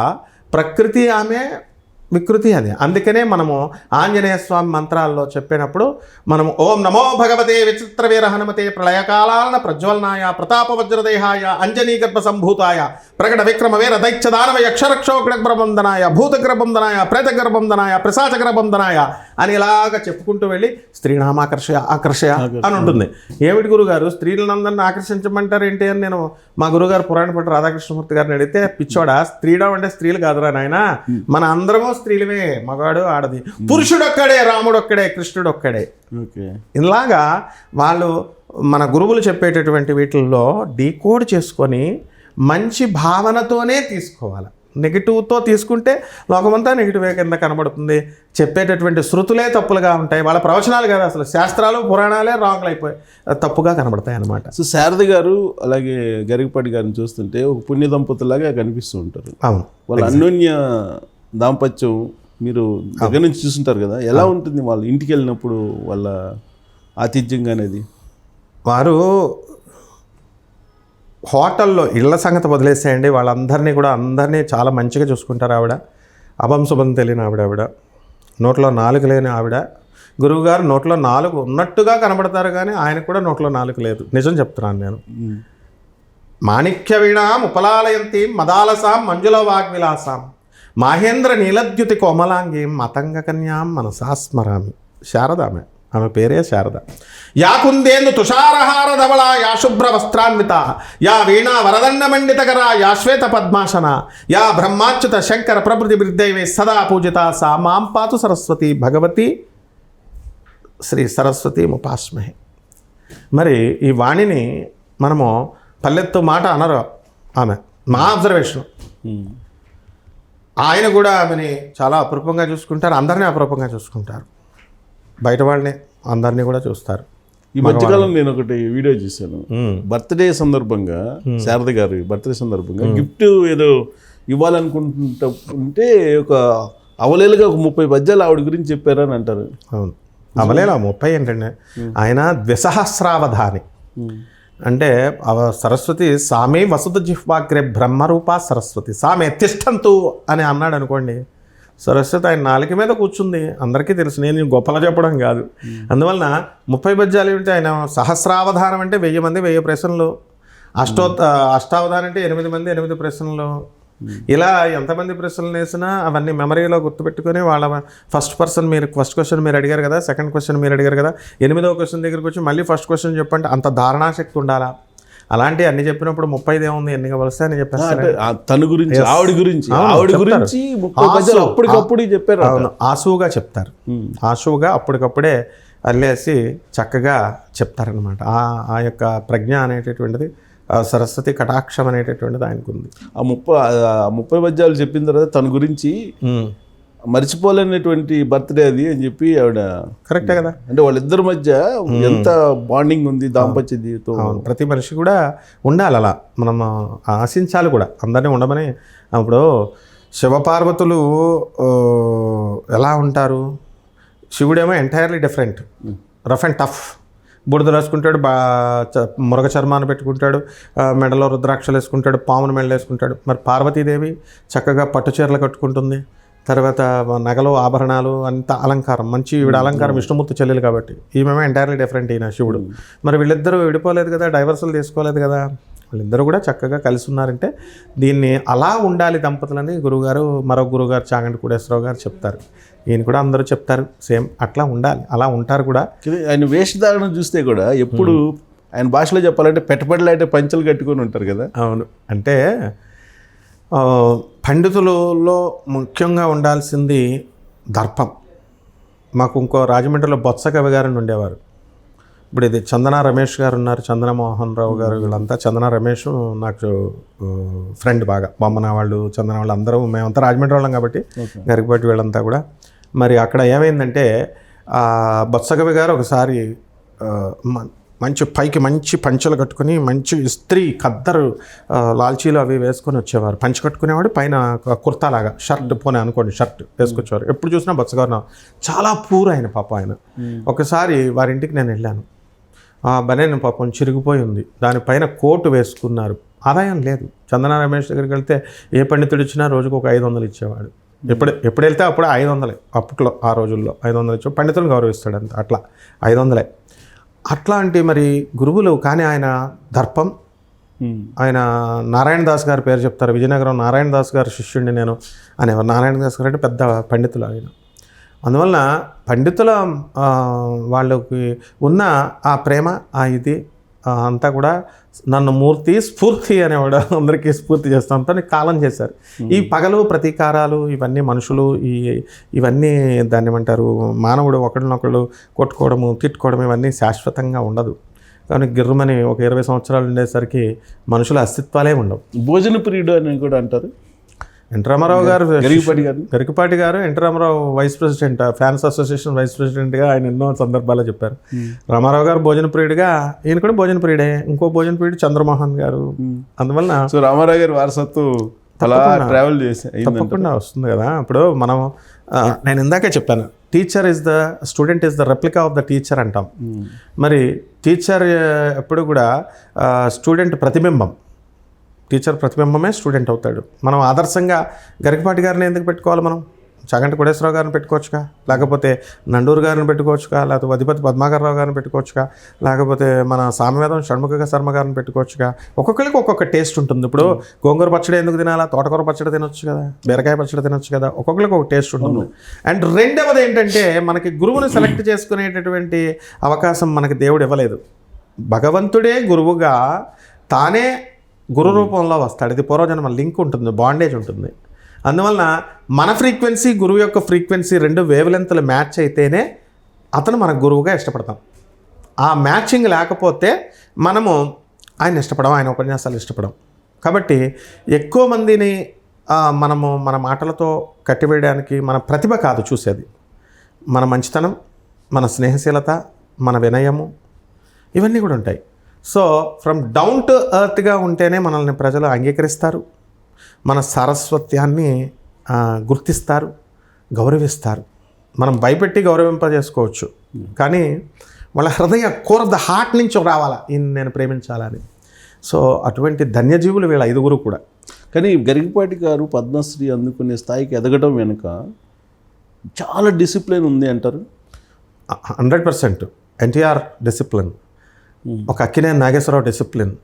Speaker 2: ప్రకృతి ఆమె, వికృతి అది. అందుకనే మనము ఆంజనేయ స్వామి మంత్రాల్లో చెప్పినప్పుడు మనము ఓం నమో భగవతే విచిత్రవీర హనుమతే ప్రళయకాలాన ప్రజ్వలనాయ ప్రతాప వజ్రదేహాయ అంజనీ గర్భ సంభూతాయ ప్రకట విక్రమ వీర దైత్యదానవ యక్షరక్షోగ్రబంధనాయ భూతగ్రబంధనాయ ప్రేతగ్రబంధనాయ ప్రసాచగ్రబంధనాయ అని ఇలాగా చెప్పుకుంటూ వెళ్ళి ఆకర్షయ అని ఉంటుంది. ఏమిటి గురుగారు స్త్రీలందరినీ ఆకర్షించమంటారు ఏంటి అని నేను మా గురుగారు పురాణ భట్టు రాధాకృష్ణమూర్తి గారిని అడిగితే, పిచ్చోడా స్త్రీడం అంటే స్త్రీలు కాదురా నాయన, మన అందరము స్త్రీలమే, మగాడు ఆడది, పురుషుడు ఒక్కడే, రాముడు ఒక్కడే, కృష్ణుడు ఒక్కడే. ఇలాగా వాళ్ళు మన గురువులు చెప్పేటటువంటి వీటిల్లో డీకోడ్ చేసుకొని మంచి భావనతోనే తీసుకోవాలి. నెగిటివ్తో తీసుకుంటే లోకమంతా నెగిటివే కింద కనబడుతుంది. చెప్పేటటువంటి శృతులే తప్పులుగా ఉంటాయి. వాళ్ళ ప్రవచనాలు కాదు, అసలు శాస్త్రాలు పురాణాలే రాంగ్లు అయిపోయి తప్పుగా కనబడతాయి అన్నమాట.
Speaker 1: సో శారద గారు అలాగే గరికపాటి గారిని చూస్తుంటే ఒక పుణ్య దంపతులాగా కనిపిస్తూ ఉంటారు.
Speaker 2: అవును,
Speaker 1: వాళ్ళ అన్యోన్య దాంపత్యం మీరు దగ్గర నుంచి చూస్తుంటారు కదా, ఎలా ఉంటుంది వాళ్ళు ఇంటికి వెళ్ళినప్పుడు వాళ్ళ ఆతిథ్యంగా అనేది?
Speaker 2: వారు హోటల్లో ఇళ్ల సంగతి వదిలేసేయండి, వాళ్ళందరినీ కూడా అందరినీ చాలా మంచిగా చూసుకుంటారు. ఆవిడ అభంశుభం తెలియని ఆవిడ, నోట్లో నాలుక లేని ఆవిడ. గురువుగారు నోట్లో నాలుగు ఉన్నట్టుగా కనబడతారు కానీ ఆయనకు కూడా నోట్లో నాలుక లేదు. నిజం చెప్తున్నాను నేను. మాణిక్య వీణాం ఉపలాలయంతి మదాలసాం మంజుల వాగ్విలాసాం మాహేంద్ర నీలద్యుతి కోమలాంగీం మతంగ కన్యాం మనసా స్మరామి. శారదామె, ఆమె పేరే శారద. యా కుందేందు తుషారహార ధవళ యా శుభ్ర వస్త్రాన్విత యా వీణా వరదండ మండితకర యా శ్వేత పద్మాసన యా బ్రహ్మాచ్యుత శంకర ప్రభృతి బిర్దైవే సదా పూజిత సా మాం పాతు సరస్వతి భగవతి శ్రీ సరస్వతి ముపాస్మహే. మరి ఈ వాణిని మనము పల్లెత్తు మాట అనరు. ఆమె మా అబ్జర్వేషన్. ఆయన కూడా ఆమెని చాలా అపురూపంగా చూసుకుంటారు, అందరినీ అపురూపంగా చూసుకుంటారు. బయట వాళ్ళని అందరినీ కూడా చూస్తారు.
Speaker 1: ఈ మధ్యకాలం నేను ఒకటి వీడియో చూశాను, బర్త్డే సందర్భంగా, శారద గారి బర్త్డే సందర్భంగా గిఫ్ట్ ఏదో ఇవ్వాలనుకుంటుంటే ఒక అవలేలుగా ఒక 30 పద్యాలు ఆవిడ గురించి చెప్పారని అంటారు.
Speaker 2: అవును, అవలేలా 30 ఏంటండి, ఆయన ద్విసహస్రావధాని. అంటే సరస్వతి సామే వసుధ జిహ్వాగ్రే బ్రహ్మరూపా సరస్వతి సామే తిష్టంతు అని అన్నాడు అనుకోండి. సరస్వతి ఆయన నాలుక మీద కూర్చుంది, అందరికీ తెలుసు. నేను గొప్పలు చెప్పడం కాదు. అందువలన 30 పద్యాలు ఏమిటి, ఆయన సహస్రావధానం అంటే 1000 మంది 1000 ప్రశ్నలు, అష్టావధానం అంటే 8 మంది 8 ప్రశ్నలు. ఇలా ఎంతమంది ప్రశ్నలు వేసినా అవన్నీ మెమరీలో గుర్తుపెట్టుకొని వాళ్ళ ఫస్ట్ క్వశ్చన్ మీరు అడిగారు కదా, సెకండ్ క్వశ్చన్ మీరు అడిగారు కదా, 8వ క్వశ్చన్ దగ్గరికి వచ్చి మళ్ళీ ఫస్ట్ క్వశ్చన్ చెప్పంటే అంత ధారణాశక్తి ఉండాలా. అలాంటి అన్ని చెప్పినప్పుడు 30 ఏముంది, ఎన్ని వస్తే అని చెప్పేస్తారు.
Speaker 1: తన గురించి ఆవిడ గురించి అప్పటికప్పుడు చెప్పారు.
Speaker 2: అవును, ఆసువుగా చెప్తారు. ఆసువుగా అప్పటికప్పుడే అల్లేసి చక్కగా చెప్తారనమాట. ఆ యొక్క ప్రజ్ఞ అనేటటువంటిది, సరస్వతి కటాక్షం అనేటటువంటిది ఆయనకు ఉంది.
Speaker 1: ఆ 30 పద్యాలు చెప్పిన తర్వాత తన గురించి మర్చిపోలేనటువంటి బర్త్డే అది అని చెప్పి ఆవిడ.
Speaker 2: కరెక్టే కదా.
Speaker 1: అంటే వాళ్ళిద్దరి మధ్య ఎంత బాండింగ్ ఉంది, దాంపత్య జీవితం.
Speaker 2: ప్రతి మనిషి కూడా ఉండాలి, అలా మనం ఆశించాలి కూడా, అందరినీ ఉండమని. అప్పుడు శివపార్వతులు ఎలా ఉంటారు, శివుడేమో entirely different, rough and tough. బురద రాసుకుంటాడు, మురగ చర్మాన్ని పెట్టుకుంటాడు, మెడలో రుద్రాక్షలు వేసుకుంటాడు, పామును మెడలు వేసుకుంటాడు. మరి పార్వతీదేవి చక్కగా పట్టు చీరలు కట్టుకుంటుంది, తర్వాత నగలు ఆభరణాలు అంత అలంకారం, మంచి ఈవిడ అలంకారం. విష్ణుమూర్తి చెల్లెలు కాబట్టి ఈమెమో ఎంటైర్లీ డిఫరెంట్ ఈయన శివుడు. మరి వీళ్ళిద్దరూ విడిపోలేదు కదా, డైవర్సులు తీసుకోలేదు కదా, వాళ్ళిద్దరూ కూడా చక్కగా కలిసి ఉన్నారంటే దీన్ని అలా ఉండాలి దంపతులని గురువుగారు, మరో గురువుగారు చాగంటి కోటేశ్వరరావు గారు చెప్తారు. ఈయన కూడా అందరూ చెప్తారు సేమ్, అట్లా ఉండాలి, అలా ఉంటారు కూడా.
Speaker 1: ఆయన వేషధారణ చూస్తే కూడా ఎప్పుడు ఆయన భాషలో చెప్పాలంటే పెట్టపడలాంటి పంచలు కట్టుకొని ఉంటారు కదా.
Speaker 2: అవును, అంటే పండితులలో ముఖ్యంగా ఉండాల్సింది దర్పం. మాకు ఇంకో రాజమండ్రిలో బొత్స కవి గారని ఉండేవారు. ఇప్పుడు ఇది చందన రమేష్ గారు ఉన్నారు, చందన మోహన్ రావు గారు, వీళ్ళంతా. చందన రమేష్ నాకు ఫ్రెండ్ బాగా, బొమ్మన వాళ్ళు, చందన వాళ్ళు అందరూ, మేమంతా రాజమండ్రి వాళ్ళం కాబట్టి గరికపాటి వీళ్ళంతా కూడా. మరి అక్కడ ఏమైందంటే బొత్స కవి గారు ఒకసారి మంచి పైకి మంచి పంచలు కట్టుకుని, మంచి ఇస్త్రీ ఖద్దరు లాల్చీలు అవి వేసుకొని వచ్చేవారు. పంచి కట్టుకునేవాడు, పైన కుర్తాలాగా షర్ట్ పోనే అనుకోండి, షర్ట్ వేసుకొచ్చేవారు. ఎప్పుడు చూసినా బొత్సగారు చాలా పూర్ ఆయన పాప. ఆయన ఒకసారి వారింటికి నేను వెళ్ళాను, బనేను పాపం చిరిగిపోయి ఉంది, దానిపైన కోటు వేసుకున్నారు. ఆదాయం లేదు. చందన రమేష్ దగ్గరికి వెళ్తే ఏ పండితుడు ఇచ్చినా రోజుకు ఒక 500 ఇచ్చేవాడు. ఎప్పుడు వెళ్తే అప్పుడు 500. అప్పట్లో ఆ రోజుల్లో 500 ఇచ్చేవాడు. పండితులను గౌరవిస్తాడు అంత, అట్లా 500. అట్లాంటి మరి గురువులు. కానీ ఆయన దర్పం. ఆయన నారాయణ దాస్ గారి పేరు చెప్తారు, విజయనగరం నారాయణ దాస్ గారి శిష్యుడిని నేను అనేవారు. నారాయణ దాస్ గారు అంటే పెద్ద పండితులు ఆయన. అందువలన పండితుల వాళ్ళకి ఉన్న ఆ ప్రేమ, ఆ ఇది అంతా కూడా నన్ను మూర్తి స్ఫూర్తి అనేవాడు, అందరికీ స్ఫూర్తి చేస్తాంతో కాలం చేశారు. ఈ పగలు ప్రతీకారాలు ఇవన్నీ మనుషులు ఇవన్నీ దాన్ని ఏమంటారు, మానవుడు ఒకళ్ళనొకళ్ళు కొట్టుకోవడము, తిట్టుకోవడం ఇవన్నీ శాశ్వతంగా ఉండదు. కానీ గిర్రమని ఒక 20 సంవత్సరాలు ఉండేసరికి మనుషుల అస్తిత్వాలే ఉండవు.
Speaker 1: భోజన ప్రియుడు అని కూడా అంటారు.
Speaker 2: NT Ramarao garu, Garikapati garu NT Rama Rao vice president, fans association vice ప్రెసిడెంట్గా ఆయన ఎన్నో సందర్భాల్లో చెప్పారు. రామారావు గారు భోజన ప్రియుడిగా, ఈయన కూడా భోజన ప్రియుడే. ఇంకో భోజన ప్రియుడు చంద్రమోహన్ గారు. అందువలన
Speaker 1: రామారావు గారి వారసత్వం అలా ట్రావెల్ చేసి
Speaker 2: తప్పకుండా వస్తుంది కదా. ఇప్పుడు మనం నేను ఇందాకే చెప్పాను, student is the replica of the teacher అంటాం. మరి టీచర్ ఎప్పుడు కూడా స్టూడెంట్ ప్రతిబింబం. టీచర్ ప్రతిబింబమే స్టూడెంట్ అవుతాడు. మనం ఆదర్శంగా గరికపాటి గారిని ఎందుకు పెట్టుకోవాలి? మనం చాగంటి కోటేశ్వరరావు గారిని పెట్టుకోవచ్చుగా, లేకపోతే నండూరు గారిని పెట్టుకోవచ్చుగా, లేకపోతే వధిపతి పద్మాకర్రావు గారిని పెట్టుకోవచ్చుగా, లేకపోతే మన సామవేదం షణ్ముఖ శర్మ గారిని పెట్టుకోవచ్చుగా. ఒక్కొక్కరికి ఒక్కొక్క టేస్ట్ ఉంటుంది. ఇప్పుడు గోంగూర పచ్చడి ఎందుకు తినాలా? తోటకూర పచ్చడి తినొచ్చు కదా, బీరకాయ పచ్చడి తినొచ్చు కదా. ఒక్కొక్కరికి ఒక టేస్ట్ ఉంటుంది. అండ్ రెండవది ఏంటంటే, మనకి గురువుని సెలెక్ట్ చేసుకునేటటువంటి అవకాశం మనకి దేవుడు ఇవ్వలేదు. భగవంతుడే గురువుగా తానే గురు రూపంలో వస్తాడు. ఇది పూర్వజన్మ లింక్ ఉంటుంది, బాండేజ్ ఉంటుంది. అందువలన మన ఫ్రీక్వెన్సీ, గురువు యొక్క ఫ్రీక్వెన్సీ రెండు వేవ్ లెంత్లు మ్యాచ్ అయితేనే అతను మన గురువుగా ఇష్టపడతాం. ఆ మ్యాచింగ్ లేకపోతే మనము ఆయన ఇష్టపడం, ఆయన ఉపన్యాసాలు ఇష్టపడం. కాబట్టి ఎక్కువ మందిని మనము మన మాటలతో కట్టివేయడానికి మన ప్రతిభ కాదు చూసేది, మన మంచితనం, మన స్నేహశీలత, మన వినయము, ఇవన్నీ కూడా ఉంటాయి. సో ఫ్రమ్ డౌన్ టు ఎర్త్గా ఉంటేనే మనల్ని ప్రజలు అంగీకరిస్తారు, మన సారస్వత్యాన్ని గుర్తిస్తారు, గౌరవిస్తారు. మనం భయపెట్టి గౌరవింపజేసుకోవచ్చు, కానీ వాళ్ళ హృదయ కోర్ ద హార్ట్ నుంచి రావాలా ఈయన నేను ప్రేమించాలని. సో అటువంటి ధన్యజీవులు వీళ్ళ ఐదుగురు కూడా.
Speaker 1: కానీ గరికపాటి గారు పద్మశ్రీ అందుకునే స్థాయికి ఎదగడం వెనుక చాలా డిసిప్లిన్ ఉంది అంటారు.
Speaker 2: 100% ఎన్టీఆర్ డిసిప్లిన్, ఒక అక్కినేని నాగేశ్వరరావు డిసిప్లిన్.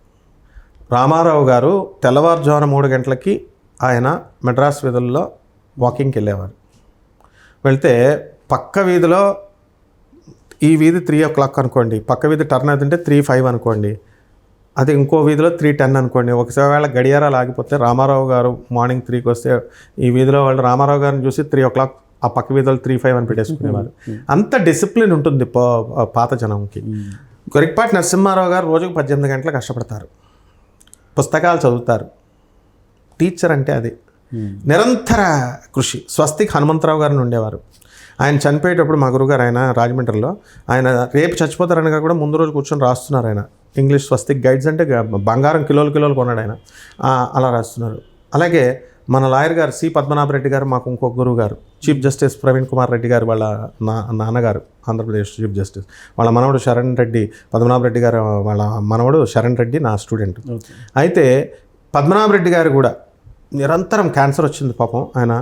Speaker 2: రామారావు గారు తెల్లవారుజామున 3 గంటలకి ఆయన మెడ్రాస్ వీధుల్లో వాకింగ్కి వెళ్ళేవారు. వెళ్తే పక్క వీధిలో, ఈ వీధి 3 o'clock అనుకోండి, పక్క వీధి టర్న్ అవుతుంటే 3:05 అనుకోండి, అది ఇంకో వీధిలో 3:10 అనుకోండి. ఒకవేళ గడియారాలు ఆగిపోతే రామారావు గారు మార్నింగ్ 3కి వస్తే ఈ వీధిలో వాళ్ళు రామారావు గారిని చూసి 3 o'clock, ఆ పక్క వీధిలో 3:05 అని పెట్టేసుకునేవారు. అంత డిసిప్లిన్ ఉంటుంది పాత జనంకి. గరికపాటి నరసింహారావు గారు రోజుకు 18 గంటలు కష్టపడతారు, పుస్తకాలు చదువుతారు. టీచర్ అంటే అది నిరంతర కృషి. స్వస్తిక్ హనుమంతరావు గారిని ఉండేవారు. ఆయన చనిపోయేటప్పుడు మా గురుగారు, ఆయన రాజమండ్రిలో, ఆయన రేపు చచ్చిపోతారనగా కూడా ముందు రోజు కూర్చొని రాస్తున్నారు. ఆయన ఇంగ్లీష్ స్వస్తిక్ గైడ్స్ అంటే బంగారం కిలోలు కొన్నాడు ఆయన, అలా రాస్తున్నారు. అలాగే మన లాయర్ గారు సి పద్మనాభరెడ్డి గారు, మాకు ఇంకొక గురువు గారు, చీఫ్ జస్టిస్ ప్రవీణ్ కుమార్ రెడ్డి గారు వాళ్ళ నాన్నగారు, ఆంధ్రప్రదేశ్ చీఫ్ జస్టిస్. వాళ్ళ మనవడు శరణ్ రెడ్డి, పద్మనాభరెడ్డి గారు వాళ్ళ మనవడు శరణ్ రెడ్డి నా స్టూడెంట్. అయితే పద్మనాభరెడ్డి గారు కూడా నిరంతరం క్యాన్సర్ వచ్చింది పాపం ఆయన.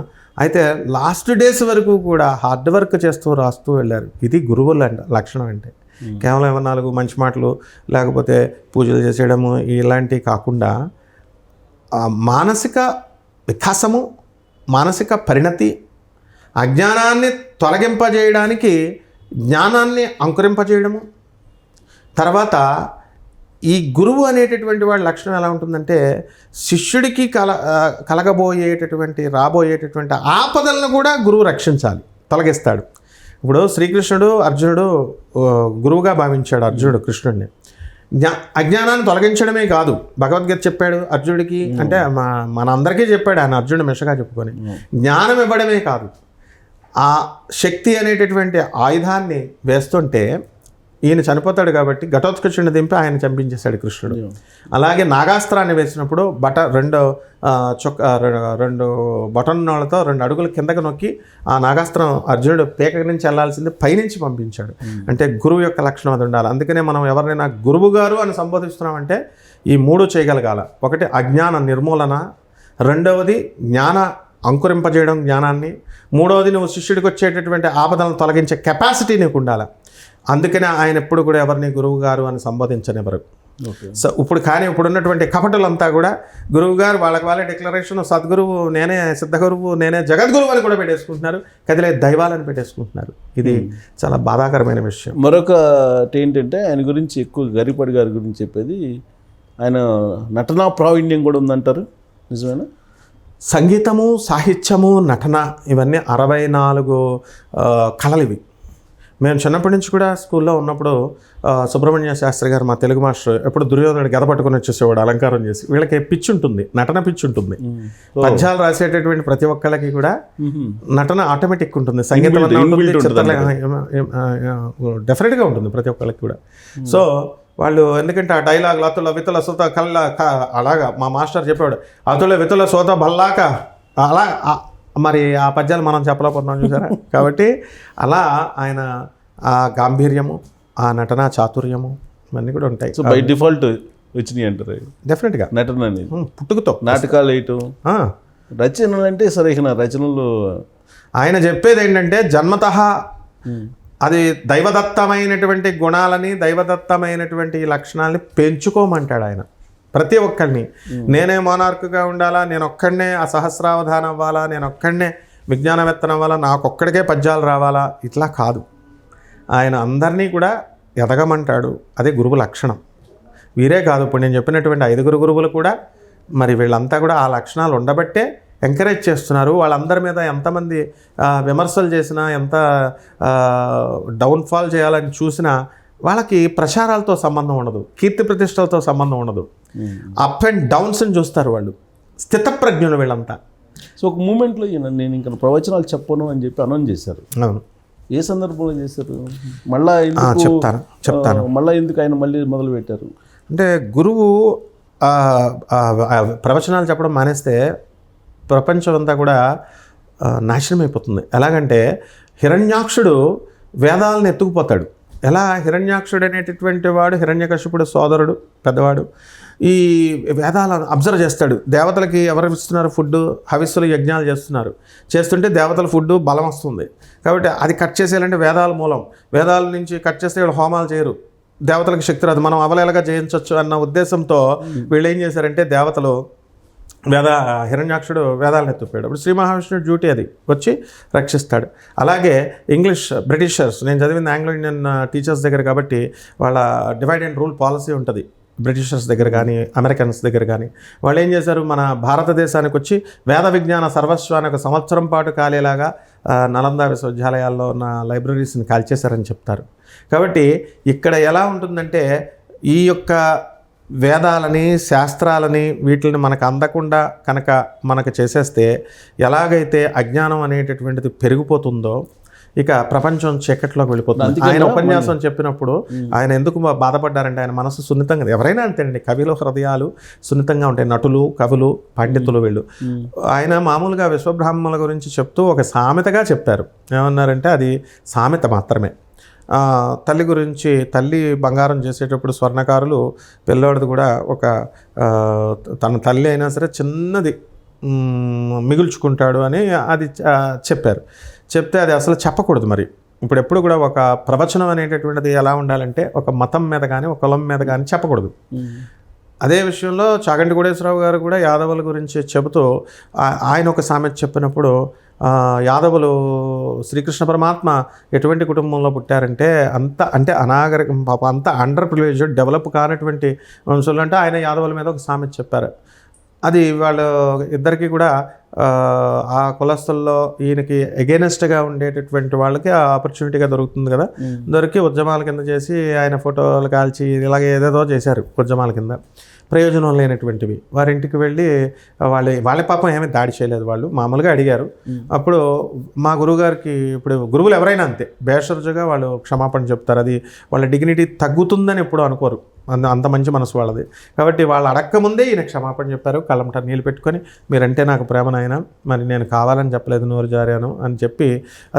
Speaker 2: అయితే లాస్ట్ డేస్ వరకు కూడా హార్డ్ వర్క్ చేస్తూ రాస్తూ వెళ్ళారు. ఇది గురువుల లక్షణం అంటే. కేవలం 4 మంచి మాటలు లేకపోతే పూజలు చేసేయడము ఇలాంటివి కాకుండా మానసిక వికాసము, మానసిక పరిణతి, అజ్ఞానాన్ని తొలగింపజేయడానికి జ్ఞానాన్ని అంకురింపజేయడము. తర్వాత ఈ గురువు అనేటటువంటి వాడి లక్షణం ఎలా ఉంటుందంటే, శిష్యుడికి కలగబోయేటటువంటి రాబోయేటటువంటి ఆపదలను కూడా గురువు రక్షించాలి, తొలగిస్తాడు. ఇప్పుడు శ్రీకృష్ణుడు అర్జునుడు గురువుగా భావించాడు అర్జునుడు కృష్ణుడిని. అజ్ఞానాన్ని తొలగించడమే కాదు, భగవద్గీత చెప్పాడు అర్జునుడికి, అంటే మనందరికీ చెప్పాడు ఆయన, అర్జునుడు మిషగా చెప్పుకొని. జ్ఞానం ఇవ్వడమే కాదు, ఆ శక్తి అనేటటువంటి ఆయుధాన్ని వేస్తుంటే ఈయన చనిపోతాడు కాబట్టి ఘటోత్కచుడిని దింపి ఆయన చంపించేశాడు కృష్ణుడు. అలాగే నాగాస్త్రాన్ని వేసినప్పుడు రెండు బటన్నులతో 2 అడుగులు కిందకి నొక్కి ఆ నాగాస్త్రం అర్జునుడు పేక నుంచి వెళ్లాల్సింది పైనుంచి పంపించాడు. అంటే గురువు యొక్క లక్షణం అది ఉండాలి. అందుకనే మనం ఎవరినైనా గురువు గారు అని సంబోధిస్తున్నామంటే ఈ 3 చేయగలగాల. ఒకటి అజ్ఞాన నిర్మూలన, రెండవది జ్ఞాన అంకురింపజేయడం జ్ఞానాన్ని, మూడవది నువ్వు శిష్యుడికి వచ్చేటటువంటి ఆపదలను తొలగించే కెపాసిటీ నీకు ఉండాలి. అందుకనే ఆయన ఎప్పుడు కూడా ఎవరిని గురువు గారు అని సంబోధించనివ్వరు. సో ఇప్పుడున్నటువంటి కపటలంతా కూడా గురువు గారు వాళ్ళ డిక్లరేషన్, సద్గురువు నేనే, సిద్ధగురువు నేనే, జగద్గురువు అని కూడా పెట్టేసుకుంటున్నారు, కదిలే దైవాలని పెట్టేసుకుంటున్నారు. ఇది చాలా బాధాకరమైన విషయం.
Speaker 1: మరొకటి ఏంటంటే ఆయన గురించి ఎక్కువ గరికపాటి గారి గురించి చెప్పేది, ఆయన నటనా ప్రావీణ్యం కూడా ఉందంటారు, నిజమేనా?
Speaker 2: సంగీతము, సాహిత్యము, నటన ఇవన్నీ 64 కళలు ఇవి. మేము చిన్నప్పటి నుంచి కూడా స్కూల్లో ఉన్నప్పుడు సుబ్రహ్మణ్య శాస్త్రి గారు మా తెలుగు మాస్టర్ ఎప్పుడు దుర్యోధనుడు గద పట్టుకొని వచ్చేసేవాడు అలంకారం చేసి. వీళ్ళకి పిచ్చి ఉంటుంది, నటన పిచ్చి ఉంటుంది. పద్యాలు రాసేటటువంటి ప్రతి ఒక్కళ్ళకి కూడా నటన ఆటోమేటిక్ ఉంటుంది, సంగీతం ఉంటుంది, డెఫినెట్గా ఉంటుంది ప్రతి ఒక్కళ్ళకి కూడా. సో వాళ్ళు ఎందుకంటే ఆ డైలాగ్ అతుల వితుల సోత అలాగా మా మాస్టర్ చెప్పాడు, అతుల వితుల సోత బల్లాక అలా మరి ఆ పద్యాలు మనం చెప్పలేకపోతున్నాం చూసారా. కాబట్టి అలా ఆయన ఆ గాంభీర్యము, ఆ నటనా చాతుర్యము ఇవన్నీ కూడా ఉంటాయి.
Speaker 1: సో బై డిఫాల్ట్ వచ్చినాయి అంటారు
Speaker 2: డెఫినెట్గా
Speaker 1: నటన అనేది.
Speaker 2: పుట్టుకతో
Speaker 1: నాటకాలు వేయటం, రచనలు అంటే సరైన రచనలు
Speaker 2: ఆయన చెప్పేది ఏంటంటే జన్మతః అది దైవదత్తమైనటువంటి గుణాలని, దైవదత్తమైనటువంటి లక్షణాలని పెంచుకోమంటాడు ఆయన ప్రతి ఒక్కరిని. నేనే మోనార్క్గా ఉండాలా, నేను ఒక్కడనే ఆ సహస్రావధానం అవ్వాలా, నేను ఒక్కడనే విజ్ఞానవేత్తనం అవ్వాలా, నాకొక్కడికే పద్యాలు రావాలా, ఇట్లా కాదు. ఆయన అందరినీ కూడా ఎదగమంటాడు. అదే గురువు లక్షణం. వీరే కాదు, ఇప్పుడు నేను చెప్పినటువంటి 5 గురువులు కూడా మరి వీళ్ళంతా కూడా ఆ లక్షణాలు ఉండబట్టే ఎంకరేజ్ చేస్తున్నారు. వాళ్ళందరి మీద ఎంతమంది విమర్శలు చేసినా, ఎంత డౌన్ఫాల్ చేయాలని చూసినా వాళ్ళకి ప్రచారాలతో సంబంధం ఉండదు, కీర్తి ప్రతిష్టలతో సంబంధం ఉండదు. అప్ అండ్ డౌన్స్ని చూస్తారు వాళ్ళు. స్థితప్రజ్ఞులు వీళ్ళంతా.
Speaker 1: సో ఒక మూమెంట్లో నేను ఇంకా ప్రవచనాలు చెప్పను అని చెప్పి అనౌన్స్ చేశారు.
Speaker 2: అవును.
Speaker 1: ఏ సందర్భంలో చేశారు? మళ్ళీ
Speaker 2: చెప్తాను
Speaker 1: మళ్ళీ ఎందుకు ఆయన మళ్ళీ మొదలు పెట్టారు
Speaker 2: అంటే, గురువు ప్రవచనాలు చెప్పడం మానేస్తే ప్రపంచం అంతా కూడా నాశనం అయిపోతుంది. ఎలాగంటే హిరణ్యాక్షుడు వేదాలను ఎత్తుకుపోతాడు. ఎలా? హిరణ్యాక్షుడు అనేటటువంటి వాడు హిరణ్యకశిపుడు సోదరుడు, పెద్దవాడు. ఈ వేదాలను అబ్జర్వ్ చేస్తాడు. దేవతలకి ఎవరు ఇస్తున్నారు ఫుడ్? హవిస్సులు యజ్ఞాలు చేస్తుంటే దేవతల ఫుడ్ బలం వస్తుంది. కాబట్టి అది కట్ చేసేయాలంటే వేదాల మూలం. వేదాల నుంచి కట్ చేస్తే వీళ్ళు హోమాలు చేయరు, దేవతలకు శక్తి రాదు, మనం అవలేలగా జయించవచ్చు అన్న ఉద్దేశంతో వీళ్ళు ఏం చేశారంటే, దేవతలు హిరణ్యాక్షుడు వేదాలను ఎత్తుపోయాడు. అప్పుడు శ్రీ మహావిష్ణుడు డ్యూటీ అది, వచ్చి రక్షిస్తాడు. అలాగే బ్రిటిషర్స్, నేను చదివింది ఆంగ్లో ఇండియన్ టీచర్స్ దగ్గర కాబట్టి వాళ్ళ డివైడ్ అండ్ రూల్ పాలసీ ఉంటుంది. బ్రిటిషర్స్ దగ్గర కానీ అమెరికన్స్ దగ్గర కానీ వాళ్ళు ఏం చేశారు, మన భారతదేశానికి వచ్చి వేద విజ్ఞాన సర్వస్వాన్ని 1 సంవత్సరం పాటు కాలేలాగా నలంద విశ్వవిద్యాలయాల్లో ఉన్న లైబ్రరీస్ని కాల్చేశారని చెప్తారు. కాబట్టి ఇక్కడ ఎలా ఉంటుందంటే, ఈ యొక్క వేదాలని, శాస్త్రాలని, వీటిని మనకు అందకుండా కనుక మనకు చేసేస్తే ఎలాగైతే అజ్ఞానం అనేటటువంటిది పెరిగిపోతుందో ఇక ప్రపంచం చీకట్లోకి వెళ్ళిపోతుంది. ఆయన ఉపన్యాసం చెప్పినప్పుడు ఆయన ఎందుకు బాధపడ్డారంటే, ఆయన మనసు సున్నితంగా, ఎవరైనా అంతేనండి, కవిలో హృదయాలు సున్నితంగా ఉంటాయి. నటులు, కవులు, పండితులు వీళ్ళు. ఆయన మామూలుగా విశ్వబ్రాహ్మణుల గురించి చెప్తూ ఒక సామెతగా చెప్పారు. ఏమన్నారంటే, అది సామెత మాత్రమే. తల్లి గురించి, తల్లి బంగారం చేసేటప్పుడు స్వర్ణకారులు పిల్లోడిది కూడా ఒక తన తల్లి అయినా సరే చిన్నది మిగుల్చుకుంటాడు అని అది చెప్పారు. చెప్తే అది అసలు చెప్పకూడదు. మరి ఇప్పుడు ఎప్పుడు కూడా ఒక ప్రవచనం అనేటటువంటిది ఎలా ఉండాలంటే, ఒక మతం మీద కానీ ఒక కులం మీద కానీ చెప్పకూడదు. అదే విషయంలో చాగంటి కోటేశ్వరరావు గారు కూడా యాదవుల గురించి చెబుతూ ఆయన ఒక సామెత చెప్పినప్పుడు, యాదవులు శ్రీకృష్ణ పరమాత్మ ఎటువంటి కుటుంబంలో పుట్టారంటే అంటే అనాగరికం, పాప అంతా అండర్ ప్రివిలేజ్డ్, డెవలప్ కానటువంటి వంశంలో అంటే ఆయన యాదవుల మీద ఒక సామెత చెప్పారు. అది వాళ్ళు ఇద్దరికి కూడా ఆ కులస్తుల్లో ఈయనకి ఎగెనెస్ట్గా ఉండేటటువంటి వాళ్ళకి ఆ ఆపర్చునిటీగా దొరుకుతుంది కదా, దొరికి ఉద్యమాల కింద చేసి ఆయన ఫోటోలు కాల్చి ఇలాగే ఏదేదో చేశారు ఉద్యమాల కింద, ప్రయోజనం లేనటువంటివి. వారింటికి వెళ్ళి వాళ్ళ పాపం ఏమీ దాడి చేయలేదు, వాళ్ళు మామూలుగా అడిగారు. అప్పుడు మా గురువుగారికి, ఇప్పుడు గురువులు ఎవరైనా అంతే బేషరజుగా వాళ్ళు క్షమాపణ చెప్తారు. అది వాళ్ళ డిగ్నిటీ తగ్గుతుందని ఎప్పుడు అనుకోరు, అంత మంచి మనసు వాళ్ళది. కాబట్టి వాళ్ళు అడక్కముందే ఈయన క్షమాపణ చెప్పారు. కళ్ళంట నీళ్ళు పెట్టుకొని, మీరంటే నాకు ప్రేమనైనా, మరి నేను కావాలని చెప్పలేదు, నోరు జారాను అని చెప్పి.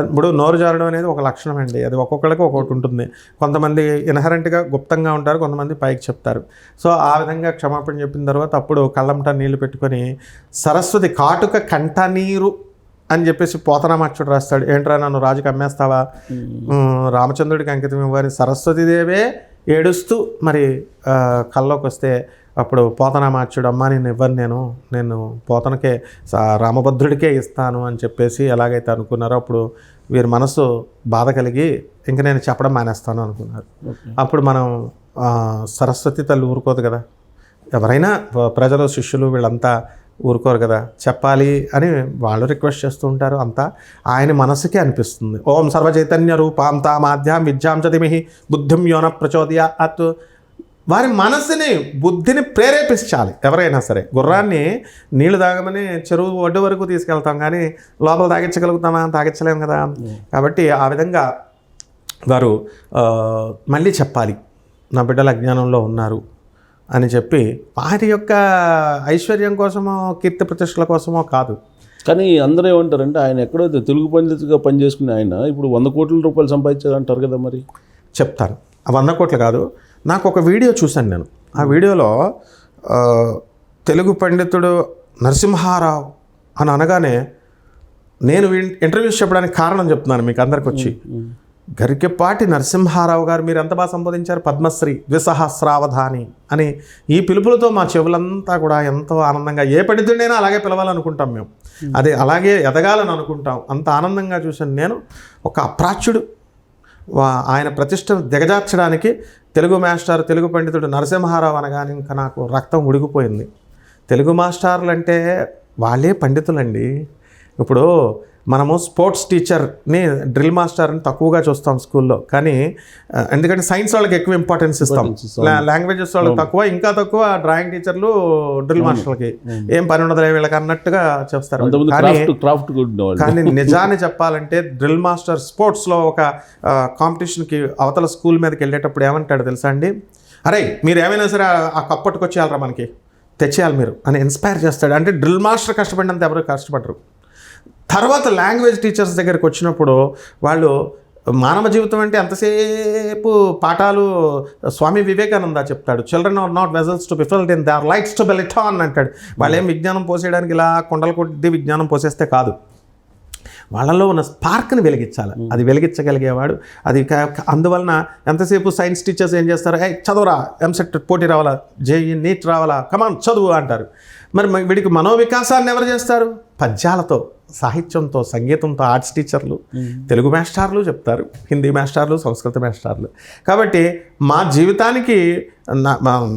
Speaker 2: ఇప్పుడు నోరు జారడం అనేది ఒక లక్షణం అండి, అది ఒక్కొక్కరికి ఒక్కొక్కటి ఉంటుంది. కొంతమంది ఇన్హరెంట్గా గుప్తంగా ఉంటారు, కొంతమంది పైకి చెప్తారు. సో ఆ విధంగా క్షమాపణ చెప్పిన తర్వాత అప్పుడు కళ్ళంట నీళ్లు పెట్టుకొని, సరస్వతి కాటుక కంట నీరు అని చెప్పేసి పోతనామాచ్యుడు రాస్తాడు. ఏంట్రా నన్ను రాజుకి అమ్మేస్తావా, రామచంద్రుడికి అంకితం ఇవ్వని సరస్వతీదేవే ఏడుస్తూ మరి కల్లోకి వస్తే అప్పుడు పోతనామాచ్యుడు, అమ్మ నేను ఇవ్వను, నేను పోతనకే రామభద్రుడికే ఇస్తాను అని చెప్పేసి ఎలాగైతే అనుకున్నారో అప్పుడు వీరి మనసు బాధ కలిగి ఇంక నేను చెప్పడం మానేస్తాను అనుకున్నారు. అప్పుడు మనం సరస్వతి తల్లి ఊరుకోదు కదా, ఎవరైనా ప్రజలు, శిష్యులు వీళ్ళంతా ఊరుకోరు కదా, చెప్పాలి అని వాళ్ళు రిక్వెస్ట్ చేస్తూ ఉంటారు. అంతా ఆయన మనసుకే అనిపిస్తుంది. ఓం సర్వచైతన్య రూపాం తామాధ్యాం విద్యాం చదిమిహి బుద్ధిం యోన ప్రచోదయాత్. వారి మనసుని, బుద్ధిని ప్రేరేపించాలి. ఎవరైనా సరే గుర్రాన్ని నీళ్లు తాగమని చెరువు ఒడ్డు వరకు తీసుకెళ్తాం, కానీ లోపల తాగించగలుగుతామా? తాగించలేము కదా. కాబట్టి ఆ విధంగా వారు మళ్ళీ చెప్పాలి, నా బిడ్డలు అజ్ఞానంలో ఉన్నారు అని చెప్పి వారి యొక్క ఐశ్వర్యం కోసమో కీర్తి ప్రతిష్టల కోసమో కాదు.
Speaker 1: కానీ అందరూ ఏమంటారంటే ఆయన ఎక్కడో తెలుగు పండితుగా పనిచేసుకునే ఆయన ఇప్పుడు 100 కోట్ల రూపాయలు సంపాదించారు అంటారు కదా. మరి
Speaker 2: చెప్తాను, 100 కోట్లు కాదు. నాకు ఒక వీడియో చూశాను నేను. ఆ వీడియోలో తెలుగు పండితుడు నరసింహారావు అని అనగానే నేను ఇంటర్వ్యూస్ చెప్పడానికి కారణం చెప్తున్నాను మీకు అందరికి వచ్చి. గరికెపాటి నరసింహారావు గారు మీరు ఎంత బాగా సంబోధించారు, పద్మశ్రీ ద్విసహస్రావధాని అని. ఈ పిలుపులతో మా చెవులంతా కూడా ఎంతో ఆనందంగా, ఏ పండితుడినైనా అలాగే పిలవాలనుకుంటాం మేము, అదే అలాగే ఎదగాలని అనుకుంటాం. అంత ఆనందంగా చూశాను నేను. ఒక అప్రాచ్యుడు ఆయన ప్రతిష్టను దిగజార్చడానికి తెలుగు మాస్టర్, తెలుగు పండితుడు నరసింహారావు అనగానే ఇంకా నాకు రక్తం ఉడిగిపోయింది. తెలుగు మాస్టర్లు అంటే వాళ్ళే పండితులండి. ఇప్పుడు మనము స్పోర్ట్స్ టీచర్ని, డ్రిల్ మాస్టర్ని తక్కువగా చూస్తాం స్కూల్లో, కానీ ఎందుకంటే సైన్స్ వాళ్ళకి ఎక్కువ ఇంపార్టెన్స్ ఇస్తాం, లాంగ్వేజెస్ వాళ్ళకి తక్కువ, ఇంకా తక్కువ డ్రాయింగ్ టీచర్లు డ్రిల్ మాస్టర్లకి ఏం పని ఉండదులే వీళ్ళకి అన్నట్టుగా చేస్తారు. కానీ నిజాన్ని చెప్పాలంటే డ్రిల్ మాస్టర్ స్పోర్ట్స్లో ఒక కాంపిటీషన్కి అవతల స్కూల్ మీదకి వెళ్ళేటప్పుడు ఏమంటాడు తెలుసా అండి, అరే మీరు ఏమైనా సరే ఆ కప్పట్టుకొచ్చేయాలరా మనకి తెచ్చేయాలి మీరు అని ఇన్స్పైర్ చేస్తాడు. అంటే డ్రిల్ మాస్టర్ కష్టపడినంత ఎవరు కష్టపడరు. తర్వాత లాంగ్వేజ్ టీచర్స్ దగ్గరికి వచ్చినప్పుడు వాళ్ళు మానవ జీవితం అంటే ఎంతసేపు పాఠాలు, స్వామి వివేకానంద చెప్తాడు, children are not vessels to be filled in, they are lights to be lit on అంటాడు. వాళ్ళేం విజ్ఞానం పోసేయడానికి ఇలా కొండలు కొద్ది విజ్ఞానం పోసేస్తే కాదు, వాళ్ళలో ఉన్న స్పార్క్ని వెలిగించాలి. అది వెలిగించగలిగేవాడు. అది అందువలన ఎంతసేపు సైన్స్ టీచర్స్ ఏం చేస్తారు, చదవరా, ఎంసెట్ పోటీ రావాలా, జేఈ నీట్ రావాలా, కమాన్ చదువు అంటారు. మరి వీడికి మనోవికాసాన్ని ఎవరు చేస్తారు? పద్యాలతో, సాహిత్యంతో, సంగీతంతో. ఆర్ట్స్ టీచర్లు, తెలుగు మాస్టర్లు చెప్తారు, హిందీ మాస్టర్లు, సంస్కృత మాస్టర్లు. కాబట్టి మా జీవితానికి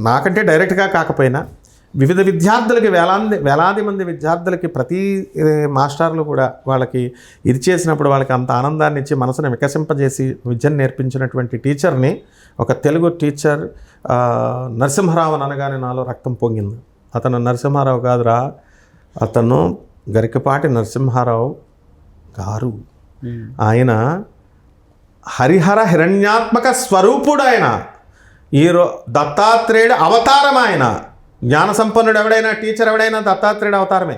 Speaker 2: నాకంటే డైరెక్ట్గా కాకపోయినా వివిధ విద్యార్థులకి, వేలాది మంది విద్యార్థులకి ప్రతి మాస్టర్లు కూడా వాళ్ళకి ఇది చేసినప్పుడు వాళ్ళకి అంత ఆనందాన్ని ఇచ్చి మనసును వికసింపజేసి విద్యను నేర్పించినటువంటి టీచర్ని, ఒక తెలుగు టీచర్ నరసింహారావు అనగానే నాలో రక్తం పొంగింది. అతను నరసింహారావు కాదురా, అతను గరికపాటి నరసింహారావు గారు. ఆయన హరిహర హిరణ్యాత్మక స్వరూపుడు. ఆయన దత్తాత్రేయుడు అవతారం. ఆయన జ్ఞాన సంపన్నుడు ఎవడైనా, టీచర్ ఎవడైనా దత్తాత్రేయుడు అవతారమే.